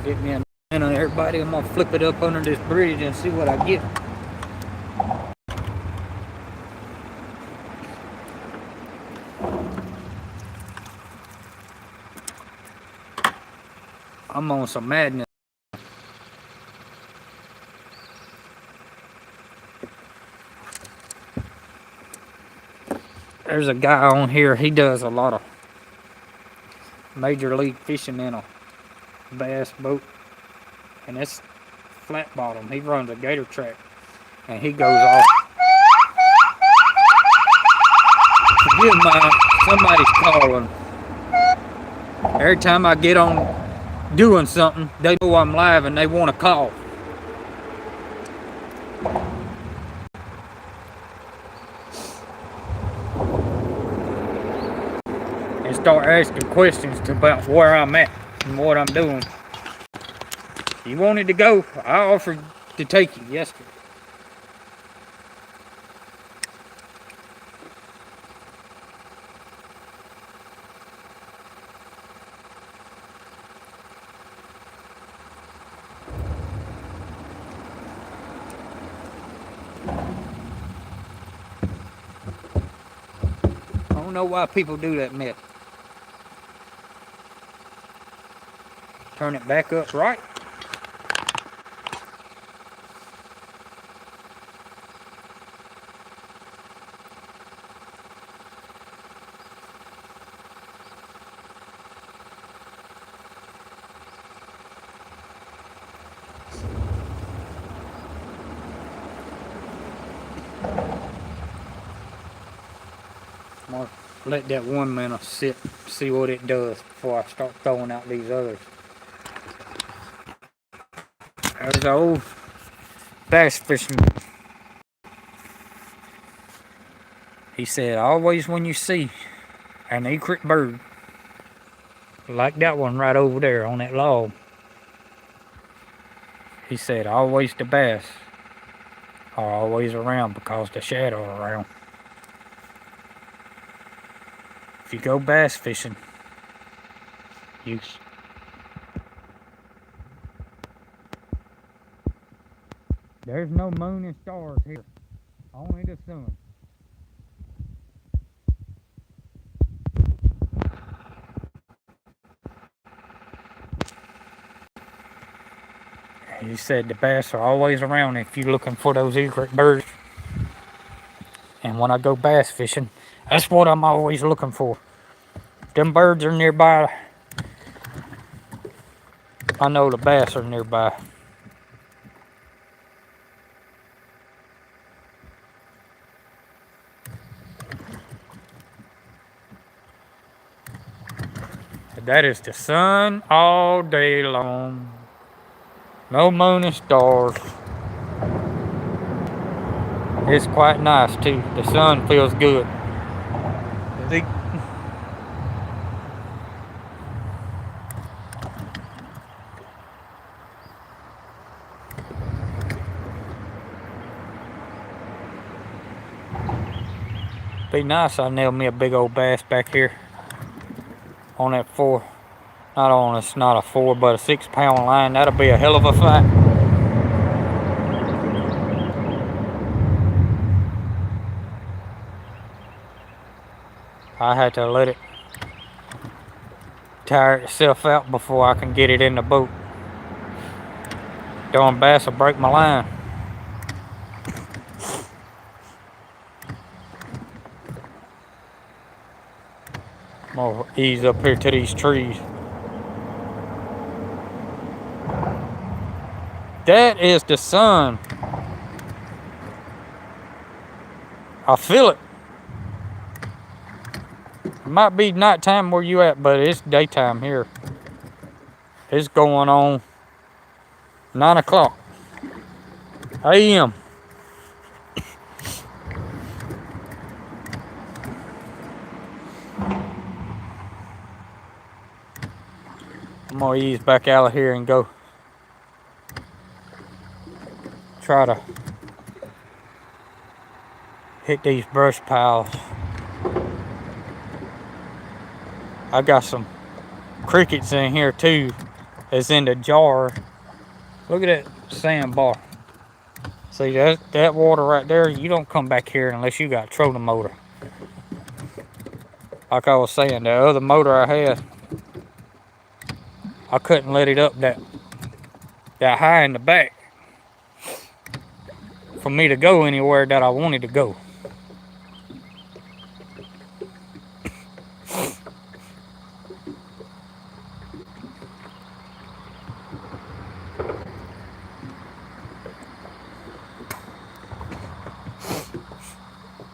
Get me a minute, everybody. I'm gonna flip it up under this bridge and see what I get. I'm on some madness. There's a guy on here, he does a lot of major league fishing in a bass boat, and it's flat bottom. He runs a gator track, and he goes off. Forgive my, somebody's calling. Every time I get on doing something, they know I'm live and they want to call. And start asking questions about where I'm at and what I'm doing. You wanted to go, I offered to take you yesterday. I don't know why people do that method. Turn it back up right. I'm gonna let that 1 minute sit, see what it does before I start throwing out these others. There's an old bass fisherman. He said, always when you see an egret bird, like that one right over there on that log, he said, always the bass are always around because the shadow are around. If you go bass fishing, there's no moon and stars here, only the sun. He said the bass are always around if you're looking for those egret birds. And when I go bass fishing, that's what I'm always looking for. If them birds are nearby, I know the bass are nearby. That is the sun all day long. No moon and stars. It's quite nice too. The sun feels good. Be nice I nailed me a big old bass back here on that 4. It's not a 4, but a 6-pound line. That'll be a hell of a fight. I had to let it tire itself out before I can get it in the boat. Darn bass will break my line. I'm gonna ease up here to these trees. That is the sun. I feel it. It might be nighttime where you at, but it's daytime here. It's going on 9 o'clock a.m. gonna ease back out of here and go try to hit these brush piles. I got some crickets in here too. It's in the jar. Look at that sandbar. See that water right there, you don't come back here unless you got a trolling motor. Like I was saying, the other motor I had, I couldn't let it up that high in the back for me to go anywhere that I wanted to go.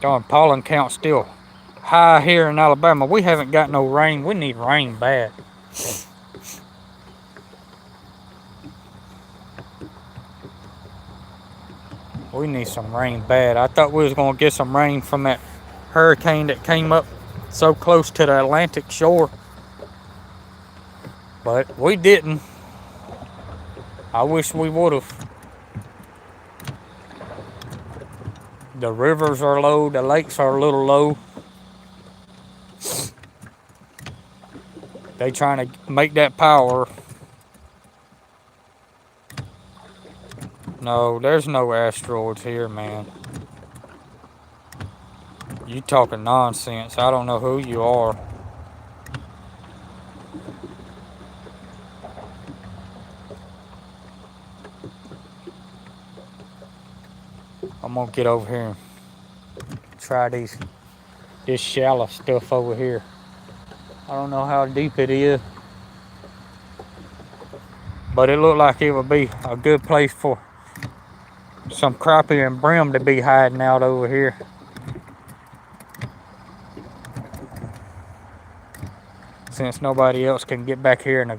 Darn, pollen count still high here in Alabama. We haven't got no rain. We need rain bad. We need some rain bad. I thought we was gonna get some rain from that hurricane that came up so close to the Atlantic shore, but we didn't. I wish we would have. The rivers are low, the lakes are a little low. They trying to make that power. No, there's no asteroids here, man. You talking nonsense. I don't know who you are. I'm gonna get over here and try this shallow stuff over here. I don't know how deep it is, but it looked like it would be a good place for some crappie and brim to be hiding out over here. Since nobody else can get back here in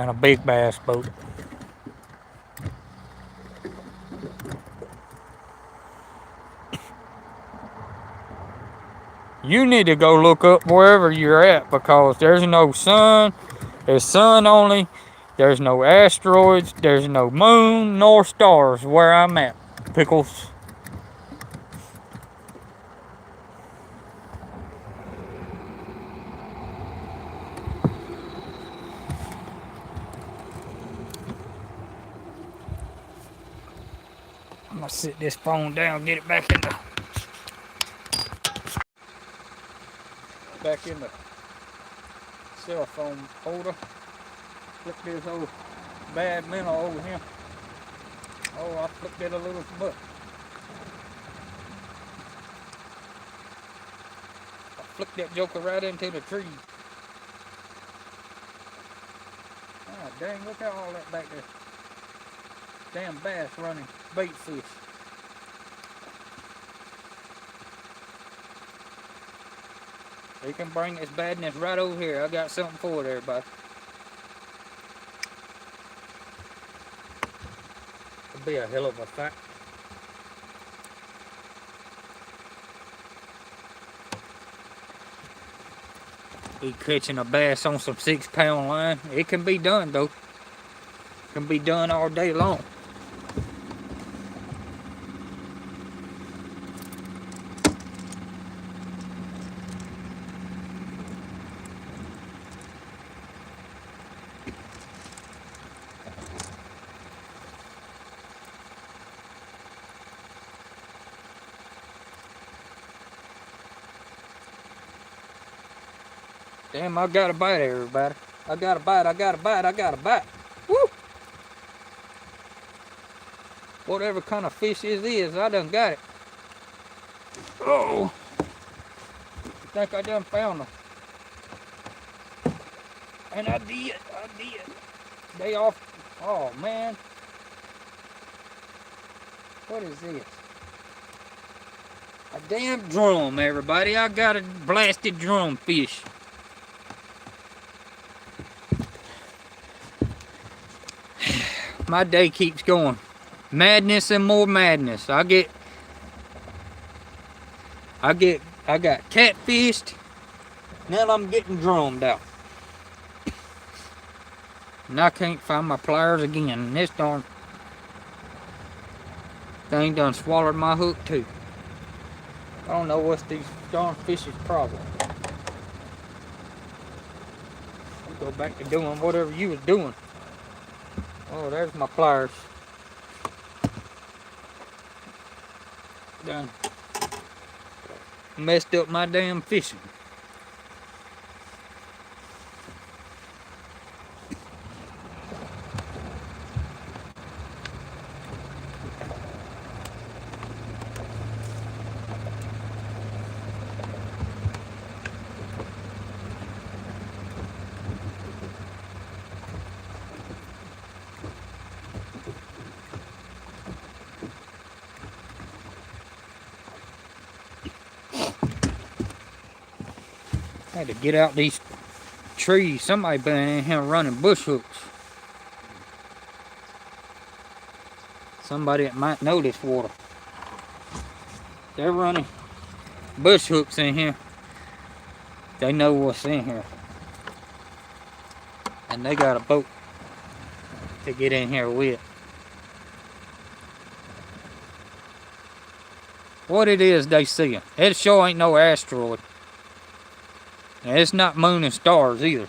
a big bass boat. You need to go look up wherever you're at, because there's no sun. There's sun only. There's no asteroids. There's no moon nor stars where I'm at, Pickles. I'm gonna sit this phone down, get it back in the cell phone holder. Flip this old bad minnow over here. Oh, I flipped it a little bit. I flipped that joker right into the tree. Ah, dang, look at all that back there. Damn bass running bait fish. You can bring this badness right over here. I got something for it, everybody. It'll be a hell of a fight. Be catching a bass on some 6-pound line. It can be done though. It can be done all day long. Damn, I got a bite, everybody. I got a bite, I got a bite, I got a bite. Woo! Whatever kind of fish this is, I done got it. Oh! I think I done found them. And I did. They off. Oh, man. What is this? A damn drum, everybody. I got a blasted drum fish. My day keeps going. Madness and more madness. I got catfished. Now I'm getting drummed out. And I can't find my pliers again. And this darn thing done swallowed my hook too. I don't know what's these darn fish's problem. You go back to doing whatever you was doing. Oh, there's my pliers. Done messed up my damn fishing. I had to get out these trees. Somebody been in here running bush hooks. Somebody that might know this water. They're running bush hooks in here. They know what's in here. And they got a boat to get in here with. What it is they see. It sure ain't no asteroid. And it's not moon and stars either.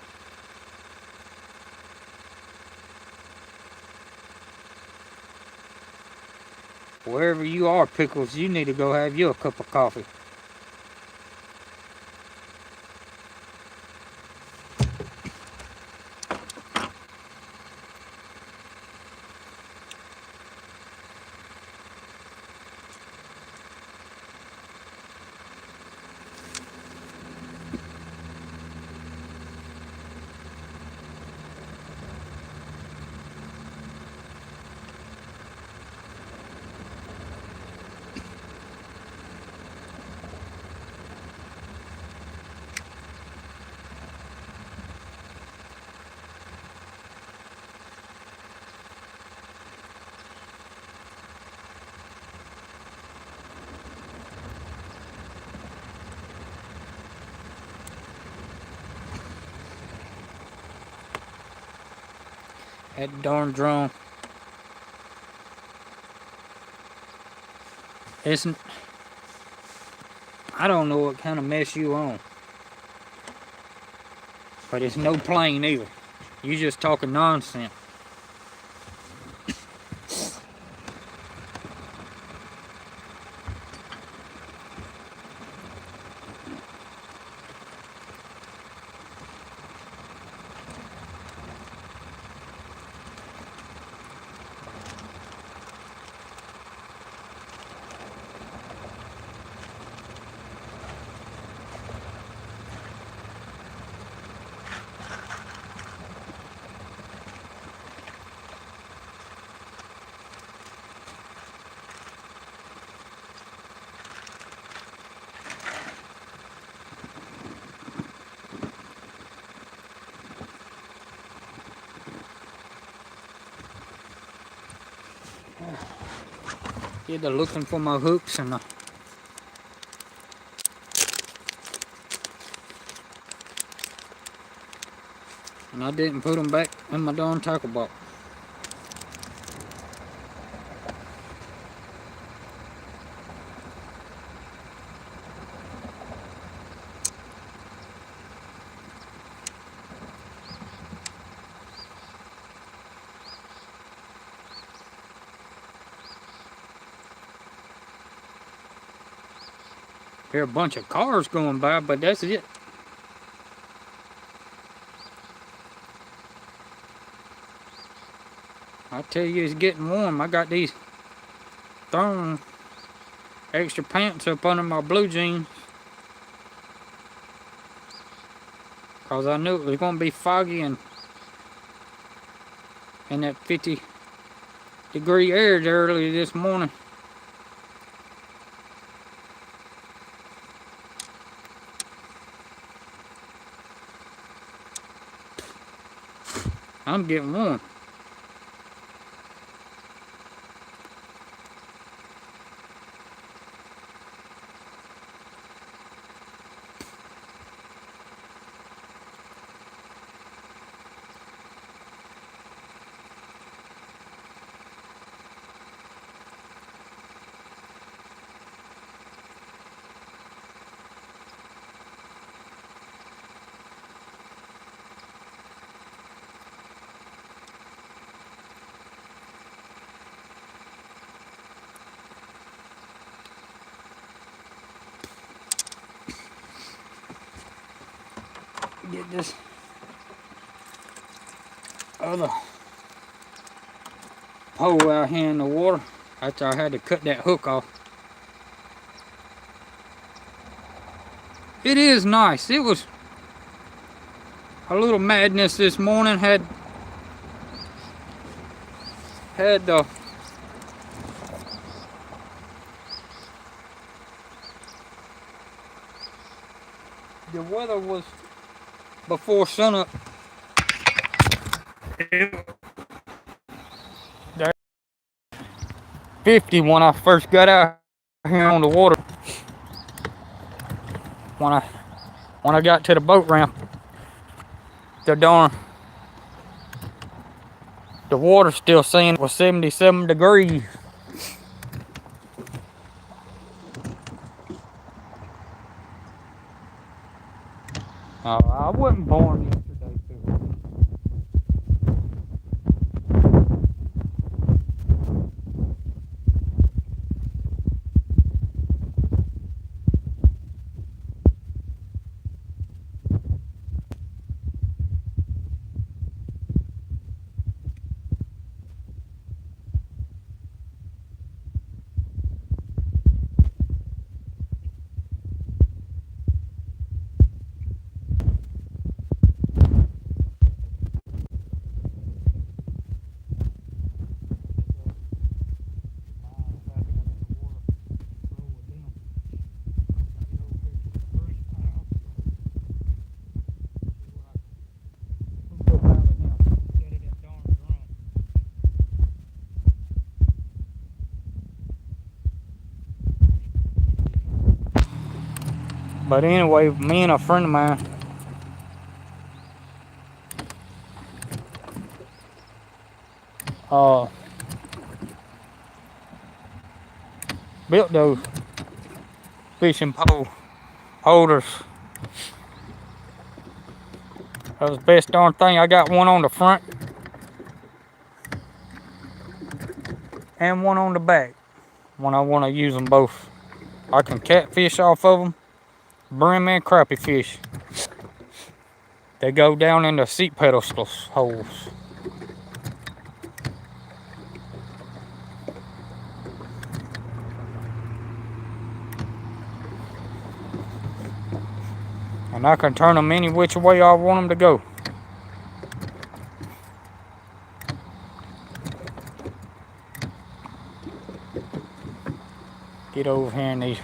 Wherever you are, Pickles, you need to go have you a cup of coffee. That darn drone. Isn't. I don't know what kind of mess you on. But it's no plane either. You just talking nonsense. Yeah, they're looking for my hooks and I didn't put them back in my darn tackle box. Hear a bunch of cars going by, but that's it. I tell you, it's getting warm. I got these throwing extra pants up under my blue jeans. Because I knew it was going to be foggy and in that 50-degree air early this morning. I'm getting warm. Get this other pole out here in the water. That's why I had to cut that hook off. It is nice. It was a little madness this morning. Had the weather was before sunup. 50 when I first got out here on the water. When I got to the boat ramp, the water still saying it was 77 degrees. I wasn't born yesterday too. But anyway, me and a friend of mine built those fishing pole holders. That was the best darn thing. I got one on the front and one on the back when I want to use them both. I can catfish off of them, brim and crappie fish. They go down in the seat pedestals holes. And I can turn them any which way I want them to go. Get over here in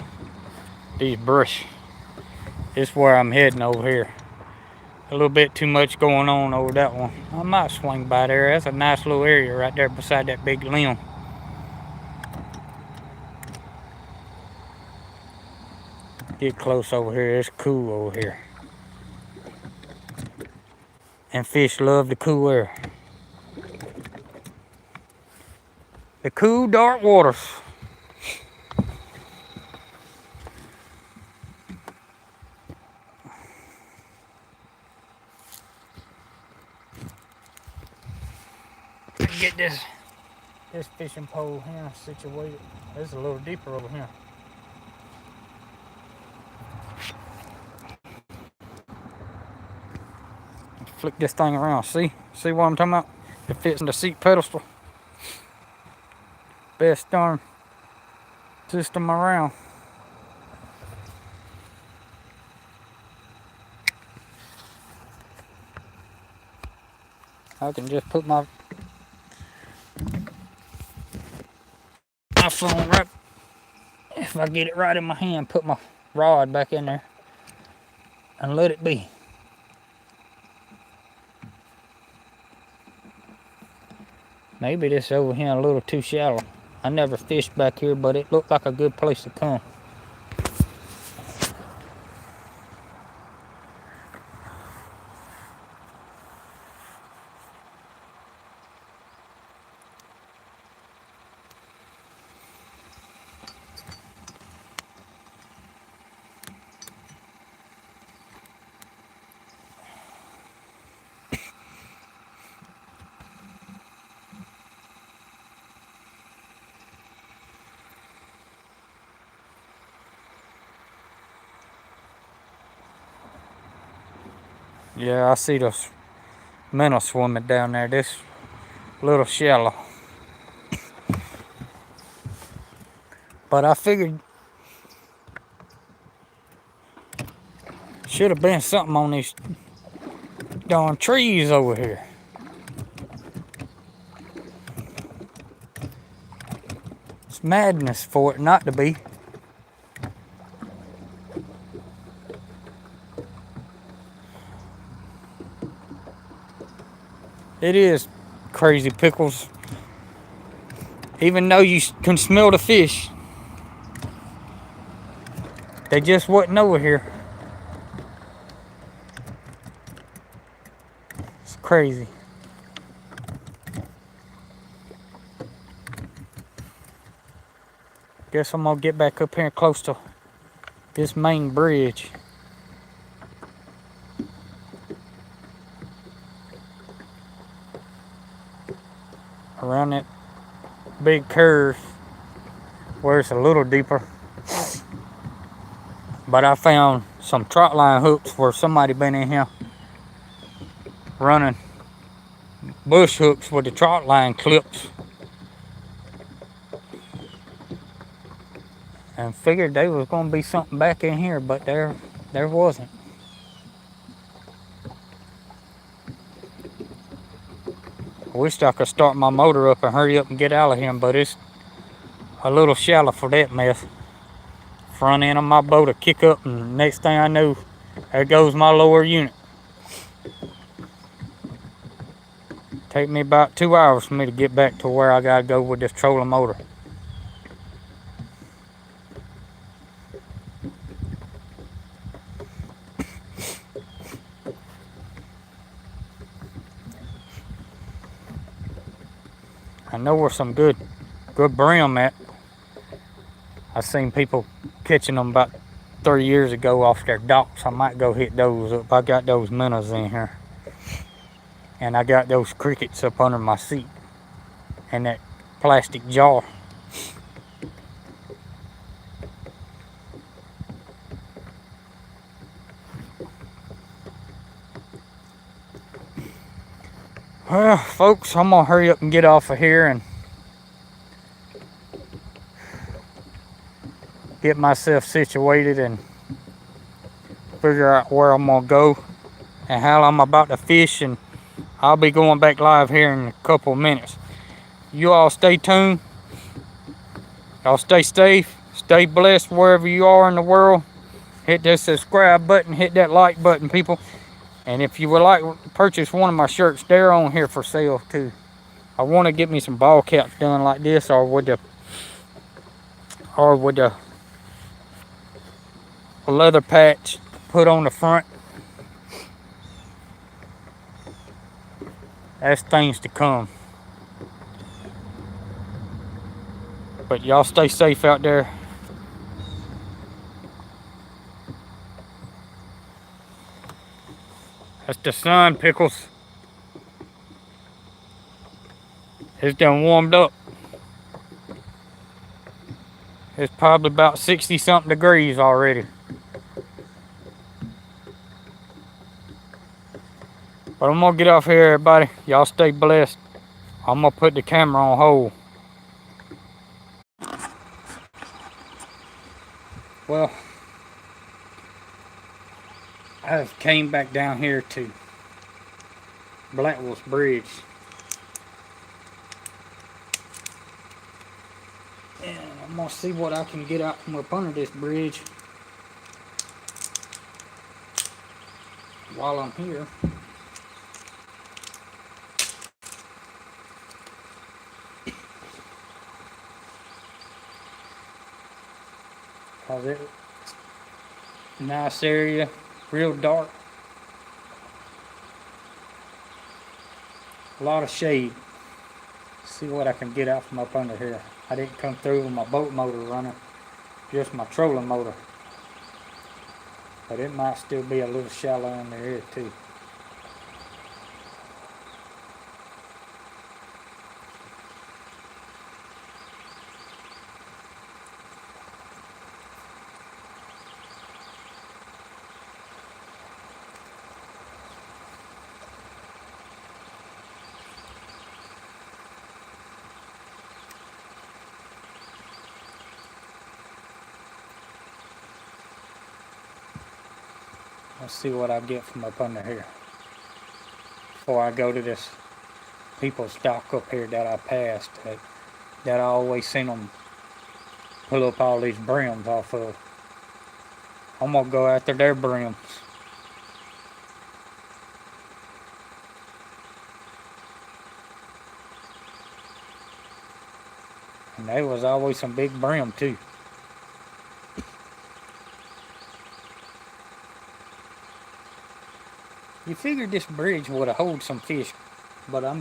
these brush. This is where I'm heading over here. A little bit too much going on over that one. I might swing by there. That's a nice little area right there beside that big limb. Get close over here. It's cool over here. And fish love the cool air. The cool, dark waters. Get this fishing pole here situated. It's a little deeper over here. Flick this thing around. See what I'm talking about? It fits in the seat pedestal. Best darn system around. I can just put my phone right, if I get it right in my hand, put my rod back in there and let it be. Maybe this over here a little too shallow. I never fished back here, but it looked like a good place to come. Yeah, I see those minnows swimming down there. This little shallow. But I figured should have been something on these darn trees over here. It's madness for it not to be. It is crazy, Pickles. Even though you can smell the fish, they just wasn't over here. It's crazy. Guess I'm gonna get back up here close to this main bridge. Around that big curve where it's a little deeper. But I found some trot line hooks where somebody been in here running bush hooks with the trot line clips. And figured there was gonna be something back in here, but there wasn't. I wished I could start my motor up and hurry up and get out of here, but it's a little shallow for that mess. Front end of my boat will kick up, and next thing I know, there goes my lower unit. Take me about 2 hours for me to get back to where I gotta go with this trolling motor. I know where some good brim at. I seen people catching them about 3 years ago off their docks. I might go hit those up. I got those minnows in here. And I got those crickets up under my seat. And that plastic jar. Well, folks, I'm gonna hurry up and get off of here and get myself situated and figure out where I'm gonna go and how I'm about to fish, and I'll be going back live here in a couple of minutes. You all stay tuned. Y'all stay safe, stay blessed wherever you are in the world. Hit that subscribe button, hit that like button, people. And if you would like to purchase one of my shirts, they're on here for sale too. I want to get me some ball caps done like this, or with the leather patch put on the front. That's things to come. But y'all stay safe out there. That's the sun, Pickles. It's done warmed up. It's probably about 60 something degrees already. But I'm gonna get off here, everybody. Y'all stay blessed. I'm gonna put the camera on hold. Well, I came back down here to Blackwell's Bridge. And I'm gonna see what I can get out from up under this bridge while I'm here. Cause it's a nice area, real dark. A lot of shade. See what I can get out from up under here. I didn't come through with my boat motor running, just my trolling motor. But it might still be a little shallow in the area too. Let's see what I get from up under here before I go to this people's dock up here that I passed that I always seen them pull up all these brims off of. I'm gonna go after their brims. And there was always some big brim too. You figured this bridge would have hold some fish, but I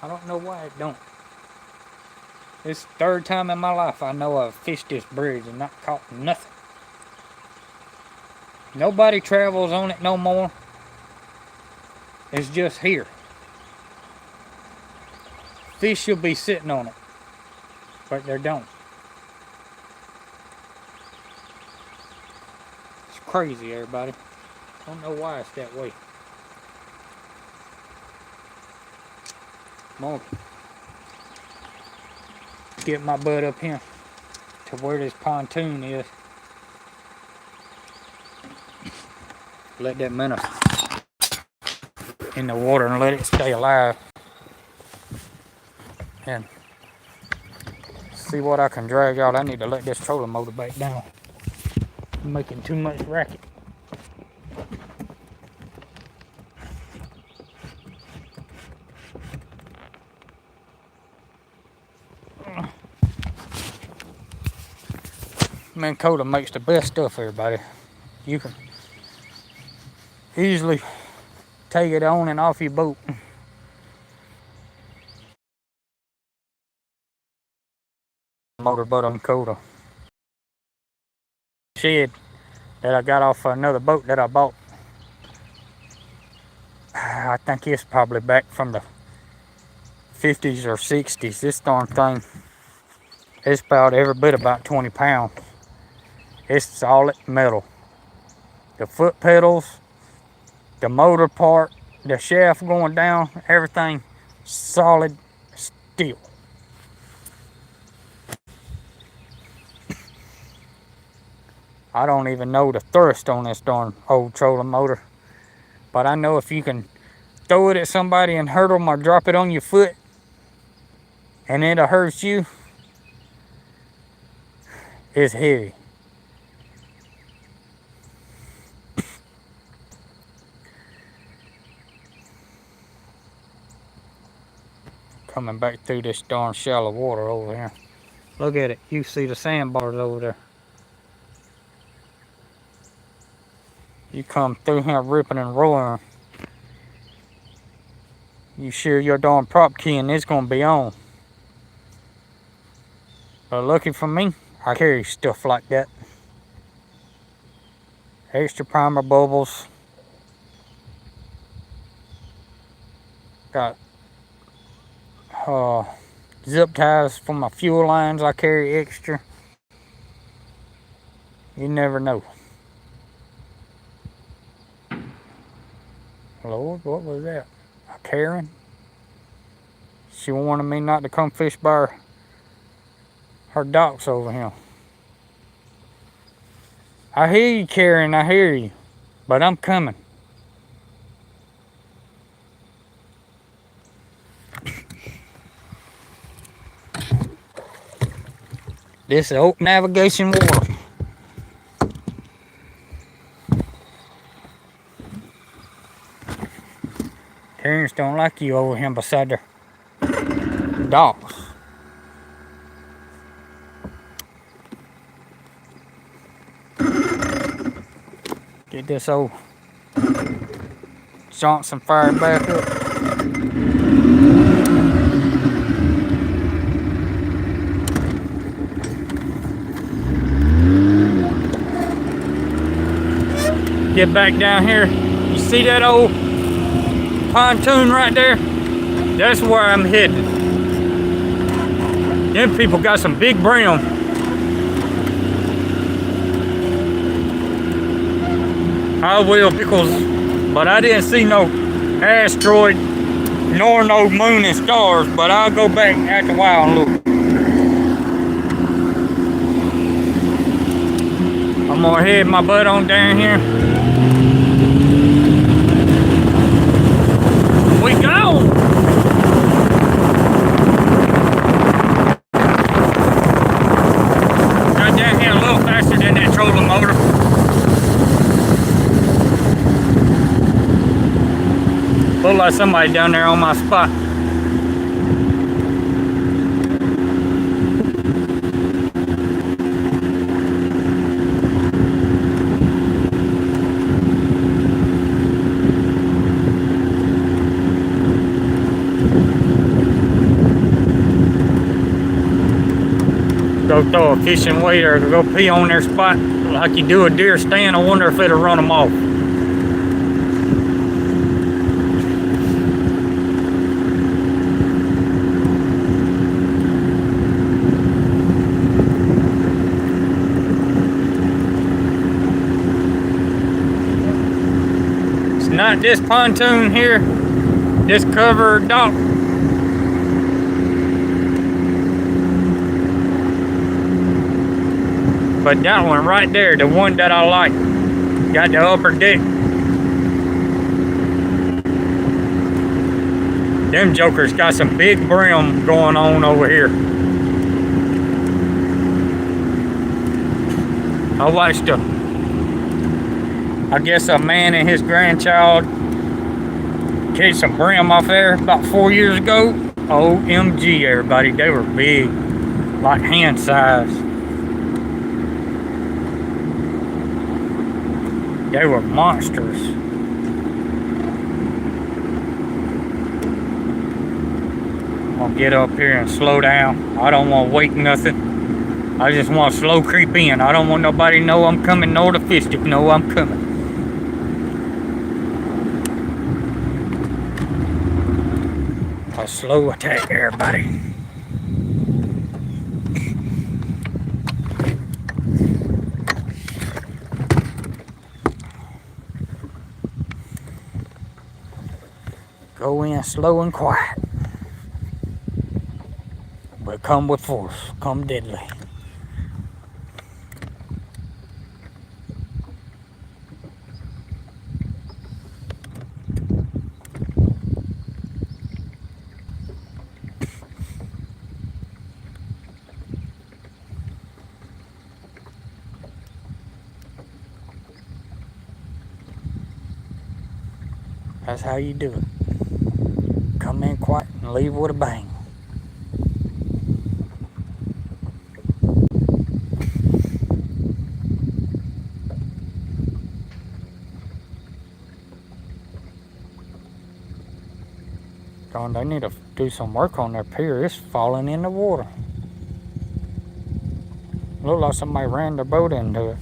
don't know why it don't. It's the third time in my life I know I've fished this bridge and not caught nothing. Nobody travels on it no more. It's just here. Fish should be sitting on it, but they don't. It's crazy, everybody. I don't know why it's that way. I'm gonna get my butt up here to where this pontoon is. Let that minnow in the water and let it stay alive. And see what I can drag out. I need to let this trolling motor back down. I'm making too much racket. Minn Kota makes the best stuff, everybody. You can easily take it on and off your boat. Motorboat on Kota. Shed that I got off another boat that I bought. I think it's probably back from the 50s or 60s. This darn thing, it's about every bit about 20 pounds. It's solid metal. The foot pedals, the motor part, the shaft going down, everything solid steel. I don't even know the thrust on this darn old trolling motor, but I know if you can throw it at somebody and hurt them or drop it on your foot and it'll hurt you, it's heavy. Coming back through this darn shallow water over here. Look at it. You see the sandbars over there. You come through here ripping and rolling. You sure your darn prop key and it's gonna be on. But lucky for me, I carry stuff like that. Extra primer bubbles. Got zip ties for my fuel lines. I carry extra. You never know. Lord, what was that? A Karen? She wanted me not to come fish by her docks over here. I hear you, Karen, I hear you. But I'm coming. This is open navigation water. Karens don't like you over here beside their docks. Get this old Johnson fired back up. Get back down here. You see that old pontoon right there? That's where I'm headed. Them people got some big brim. I will, but I didn't see no asteroid nor no moon and stars, but I'll go back after a while and look. I'm gonna head my butt on down here. We gone! Got down here a little faster than that trolling motor. Look like somebody down there on my spot. Go throw a fishing weight or go pee on their spot like you do a deer stand. I wonder if it'll run them off. It's not this pontoon here, this covered dock. But that one right there, the one that I like, got the upper deck. Them jokers got some big brim going on over here. I watched I guess a man and his grandchild catch some brim off there about 4 years ago. OMG, everybody, they were big, like hand size. They were monsters. I'm gonna get up here and slow down. I don't want to wake nothing. I just want to slow creep in. I don't want nobody to know I'm coming, nor the fish to know I'm coming. A slow attack, everybody. Go in slow and quiet, but come with force, come deadly. That's how you do it. Come in quiet and leave with a bang. John, they need to do some work on their pier. It's falling in the water. Look like somebody ran their boat into it.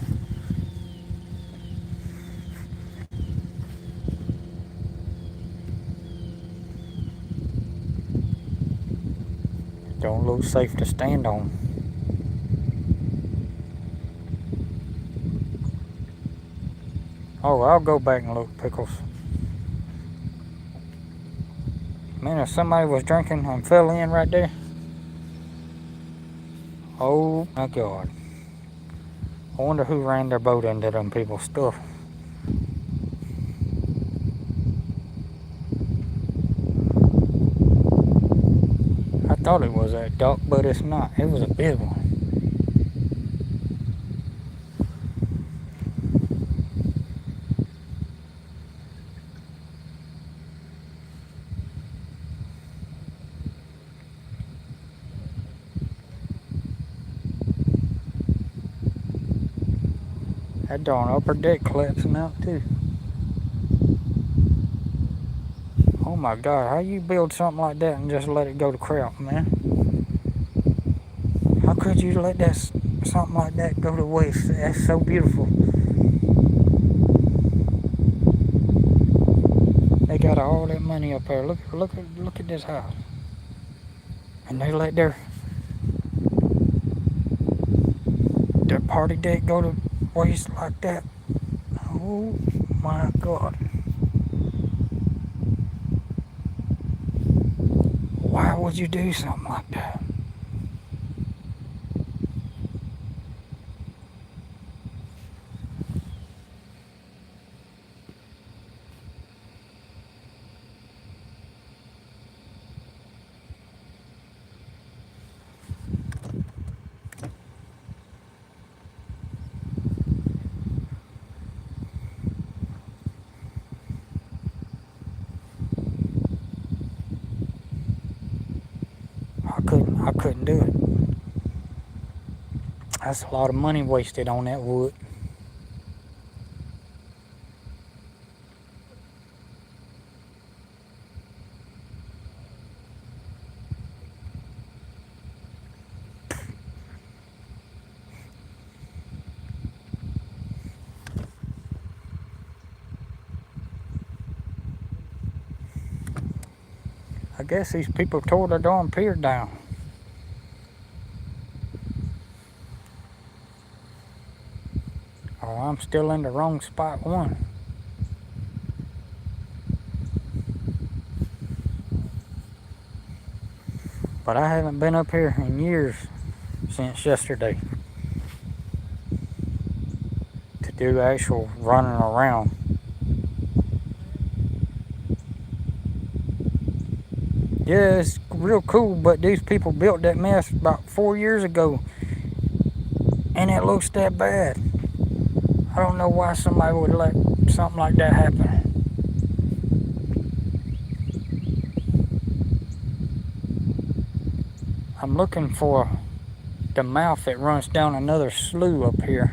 Don't look safe to stand on. Oh, I'll go back and look, Pickles. Man, if somebody was drinking and fell in right there. Oh my God. I wonder who ran their boat into them people's stuff. I thought it was a duck, but it's not. It was a big one. That darn upper deck collapsing out too. Oh my God, how you build something like that and just let it go to crap, man? How could you let that something like that go to waste? That's so beautiful. They got all that money up there. Look at this house. And they let their party deck go to waste like that. Oh my God. Why would you do something like that? couldn't do it. That's a lot of money wasted on that wood. I guess these people tore the darn pier down. Or I'm still in the wrong spot one. But I haven't been up here in years since yesterday to do actual running around. Yeah, it's real cool, but these people built that mess about 4 years ago, and it looks that bad. I don't know why somebody would let something like that happen. I'm looking for the mouth that runs down another slough up here.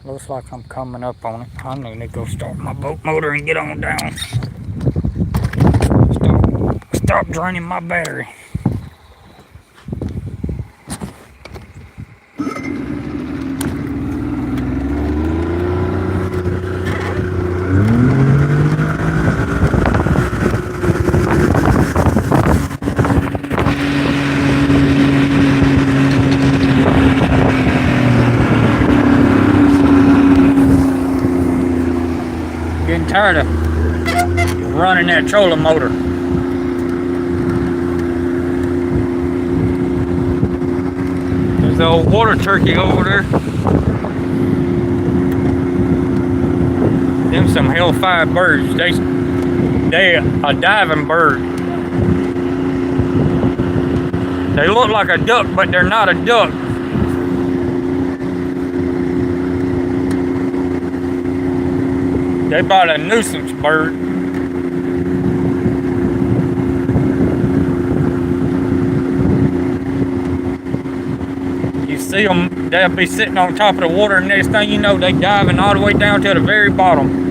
Looks like I'm coming up on it. I need to go start my boat motor and get on down. Stop draining my battery. Getting tired of running that trolling motor. There's the old water turkey over there. Them some hellfire birds. They a diving bird. They look like a duck, but they're not a duck. They bought a nuisance bird. You see them, they'll be sitting on top of the water, and next thing you know, they diving all the way down to the very bottom.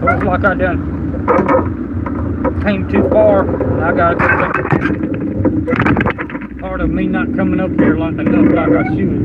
Looks like I done came too far, and I gotta go back. Part of me not coming up here like enough like I should.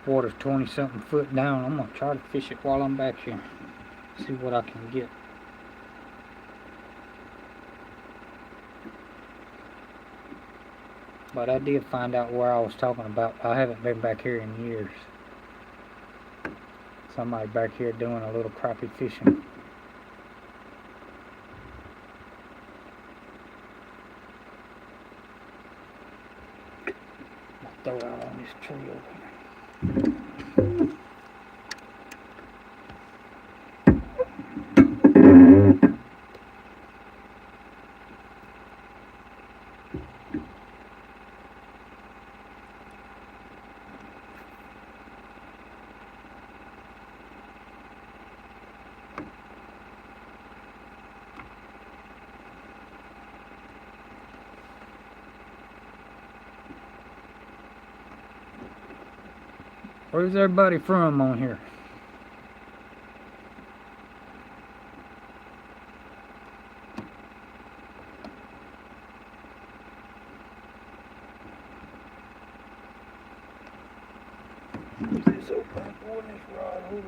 Water's 20 something foot down. I'm gonna try to fish it while I'm back here. See what I can get. But I did find out where I was talking about. I haven't been back here in years. Somebody back here doing a little crappie fishing. I'll throw it out on this tree over here. Where's everybody from on here? Is this open for this rod holder?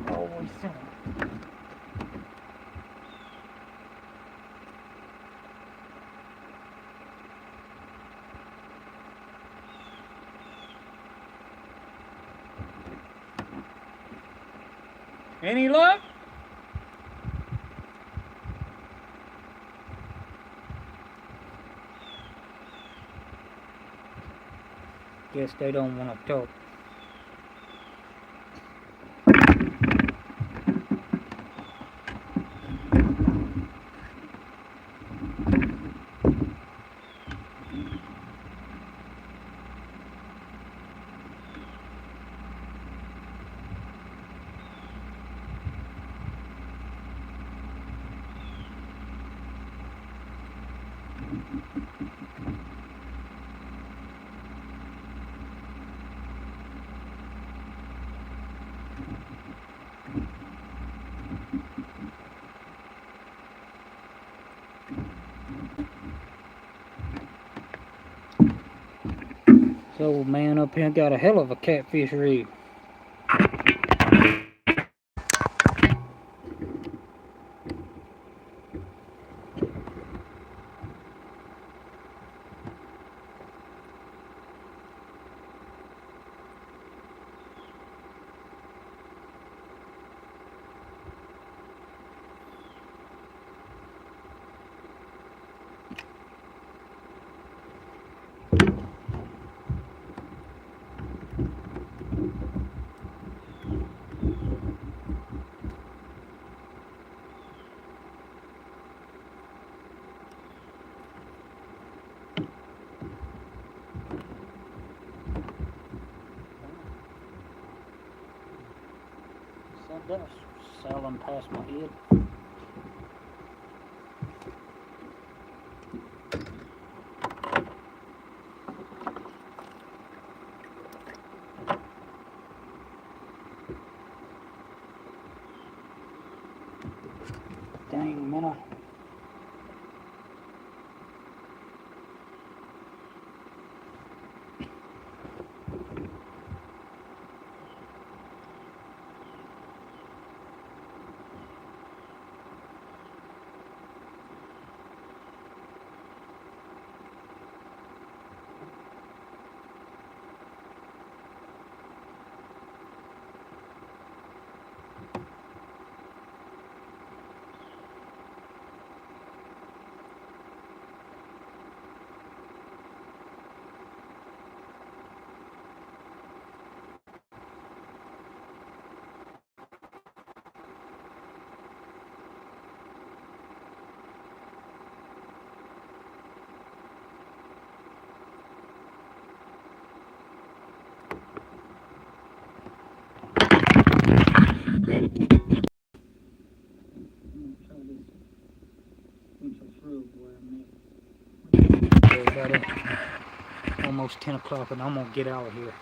Always center. Any luck? Guess they don't want to talk. This old man up here got a hell of a catfish rig. That's sailing past my head. Dang minnow. Everybody, almost 10 o'clock and I'm gonna get out of here.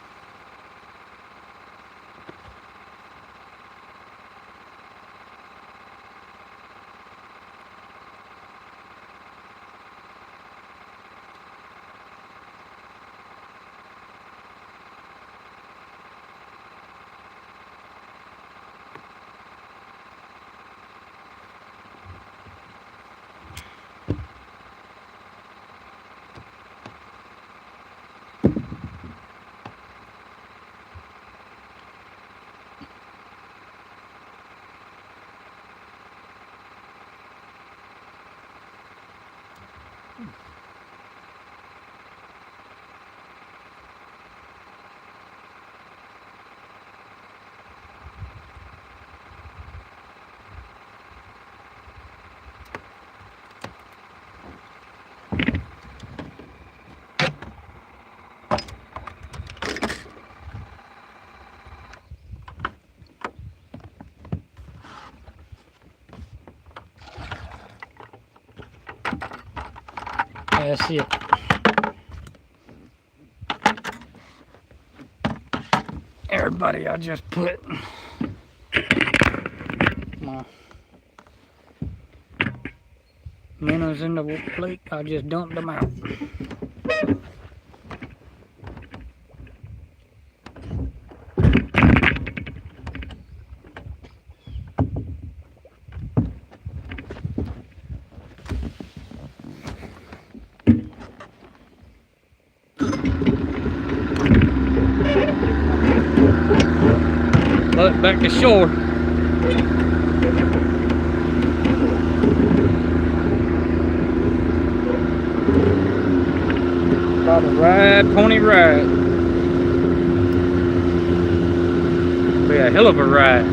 That's it. Everybody, I just put my minnows in the plate. I just dumped them out. But back to shore. About to ride, pony ride. Be a hell of a ride.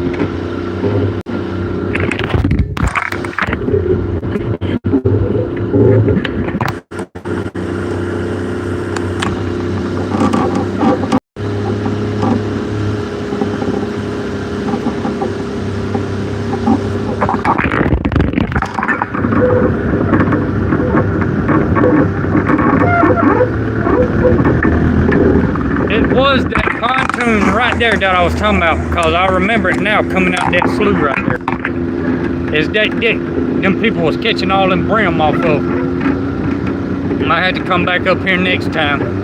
It was that pontoon right there that I was talking about, because I remember it now coming out that slough right there. Is that them people was catching all them brim off of. Might have to come back up here next time.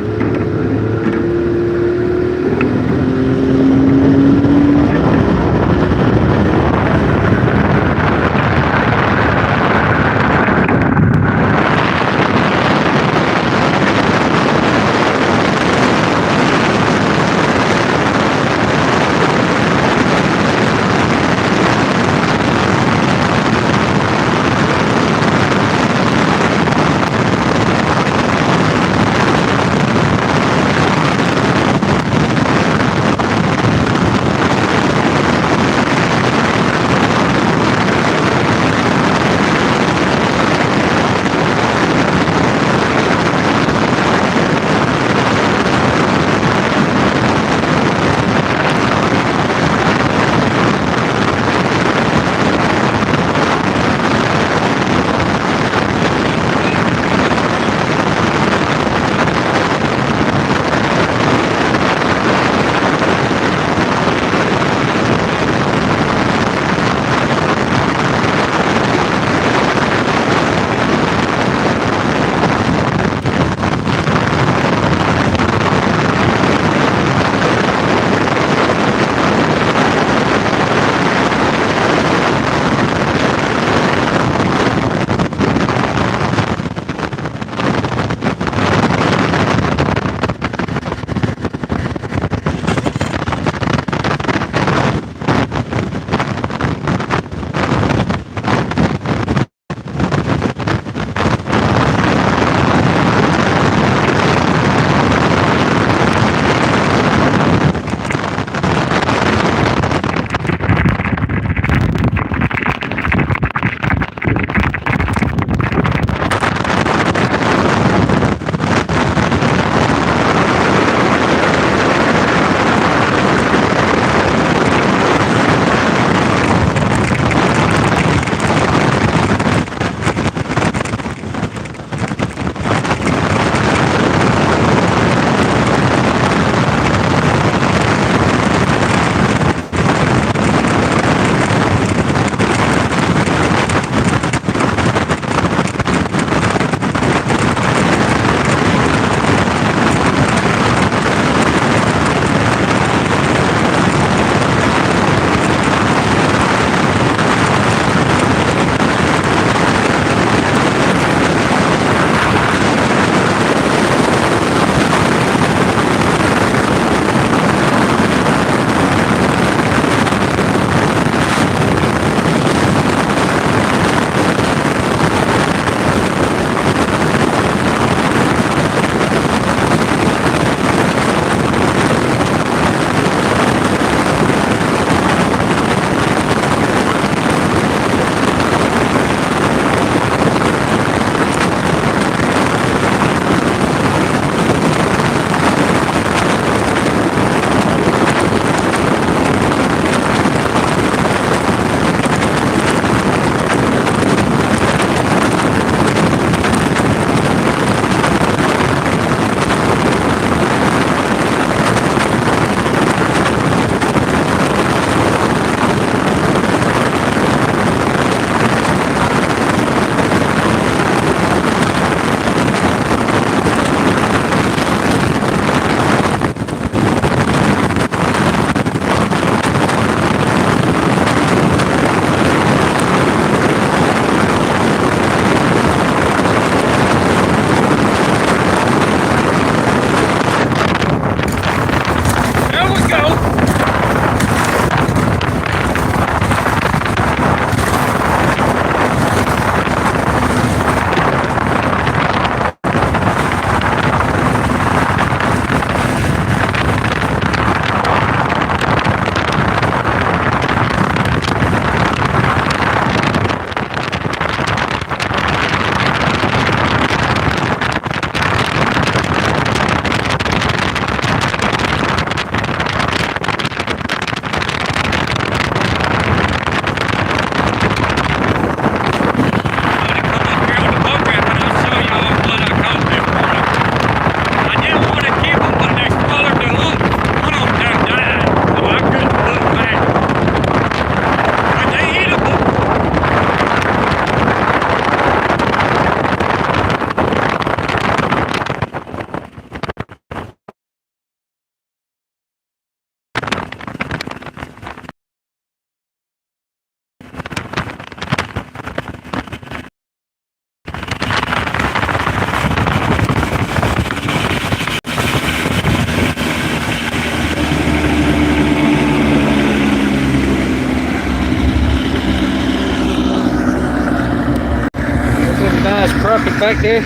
size crappie back there.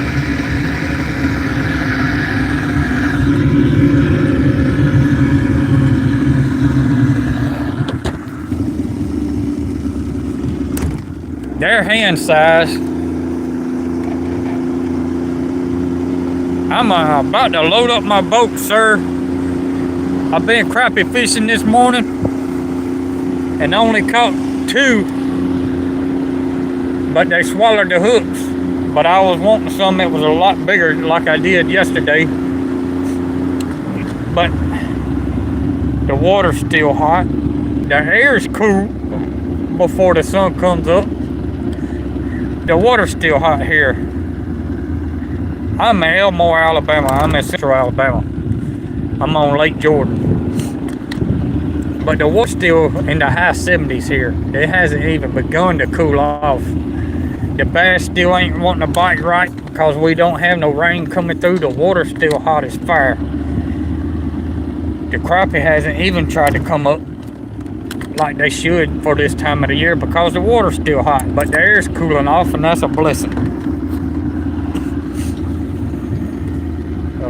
They're hand size. I'm about to load up my boat, sir. I've been crappie fishing this morning and only caught 2, but they swallowed the hooks. But I was wanting some that was a lot bigger like I did yesterday. But the water's still hot. The air's cool before the sun comes up. The water's still hot here. I'm in Elmore, Alabama. I'm in Central Alabama. I'm on Lake Jordan. But the water's still in the high 70s here. It hasn't even begun to cool off. The bass still ain't wanting to bite right because we don't have no rain coming through. The water's still hot as fire. The crappie hasn't even tried to come up like they should for this time of the year because the water's still hot. But the air's cooling off, and that's a blessing.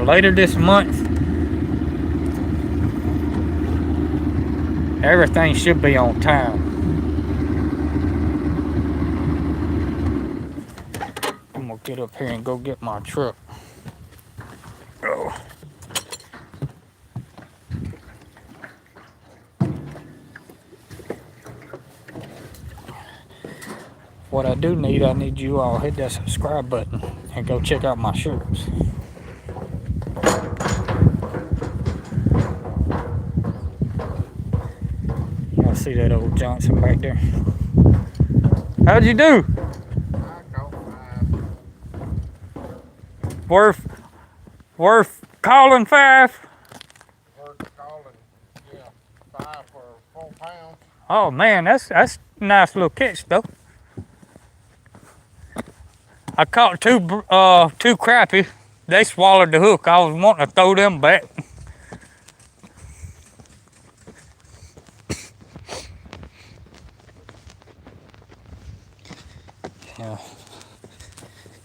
Later this month, everything should be on time. I'm gonna get up here and go get my truck. Oh. What I do need, I need you all to hit that subscribe button and go check out my shirts. I see that old Johnson back there. How'd you do? I caught 5. Worth calling 5? Worth calling, yeah, 5 for 4 pounds. Oh man, that's a nice little catch though. I caught 2 crappie. They swallowed the hook. I was wanting to throw them back. Yeah,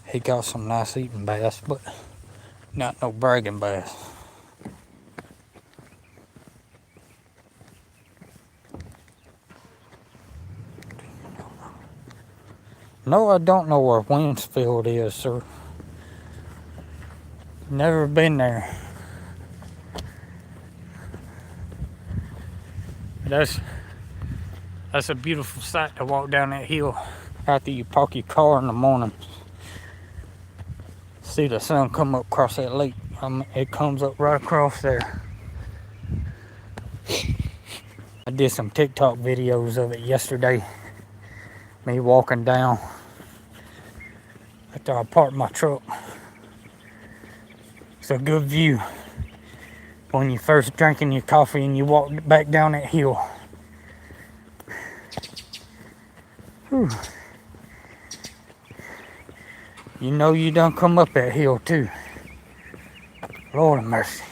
he got some nice eating bass, but not no bragging bass. No, I don't know where Winsfield is, sir. Never been there. That's a beautiful sight to walk down that hill after you park your car in the morning. See the sun come up across that lake. It comes up right across there. I did some TikTok videos of it yesterday. Me walking down after I parked my truck. It's a good view when you first drinking your coffee and you walk back down that hill. Whew. You know you done come up that hill too. Lord of mercy.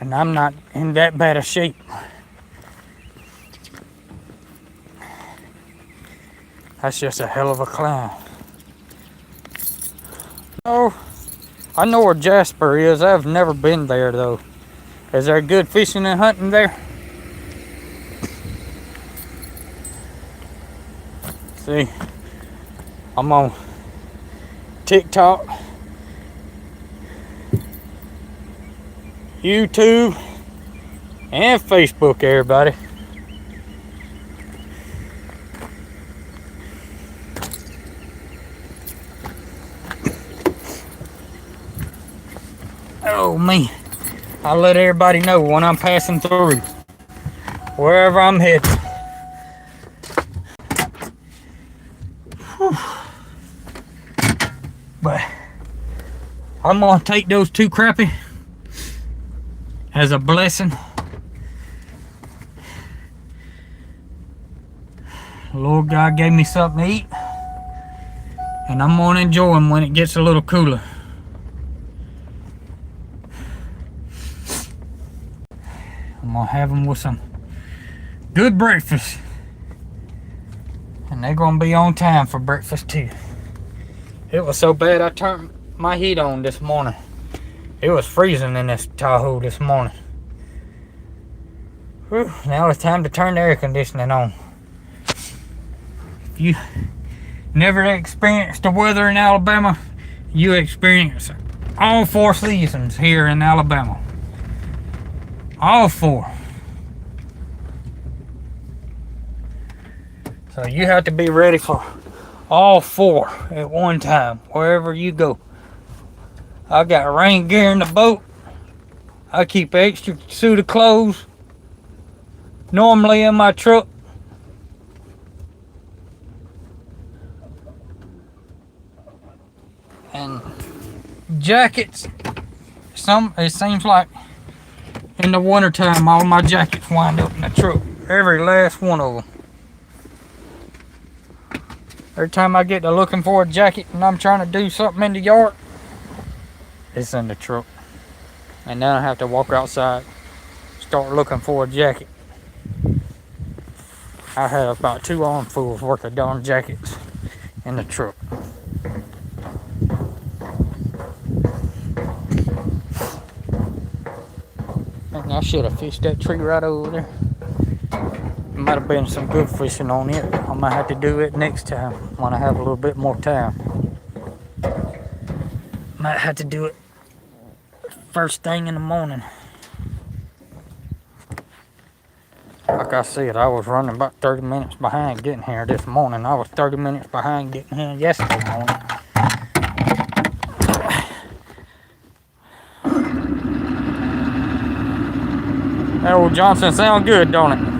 And I'm not in that bad a shape. That's just a hell of a climb. Oh, I know where Jasper is. I've never been there though. Is there good fishing and hunting there? See, I'm on TikTok, YouTube, and Facebook, everybody. Oh man, I'll let everybody know when I'm passing through, wherever I'm headed. Whew. But I'm gonna take those 2 crappie as a blessing. The Lord God gave me something to eat, and I'm gonna enjoy them when it gets a little cooler. I'm gonna have them with some good breakfast, and And they're gonna be on time for breakfast too. It was so bad I turned my heat on this morning. It was freezing in this Tahoe this morning. Whew, now it's time to turn the air conditioning on. If you never experienced the weather in Alabama, you experience all 4 seasons here in Alabama. All 4. So you have to be ready for all 4 at one time, wherever you go. I got rain gear in the boat. I keep an extra suit of clothes normally in my truck. And jackets. It seems like in the wintertime all my jackets wind up in the truck. Every last one of them. Every time I get to looking for a jacket and I'm trying to do something in the yard, it's in the truck. And then I have to walk outside, start looking for a jacket. I have about 2 armfuls worth of darn jackets in the truck. I should have fished that tree right over there. Might have been some good fishing on it. I might have to do it next time when I have a little bit more time. Might have to do it first thing in the morning. Like I said, I was running about 30 minutes behind getting here this morning. I was 30 minutes behind getting here yesterday morning. That old Johnson sound good, don't it?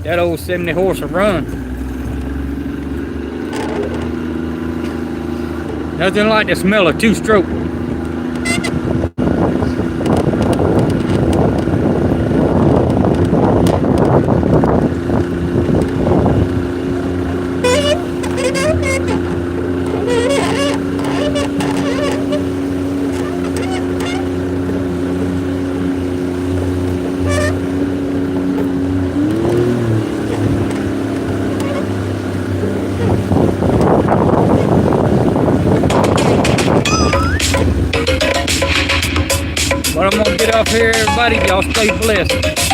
That old 70 horse will run. Nothing like the smell of 2-stroke. But I'm gonna get off here, everybody. Y'all stay blessed.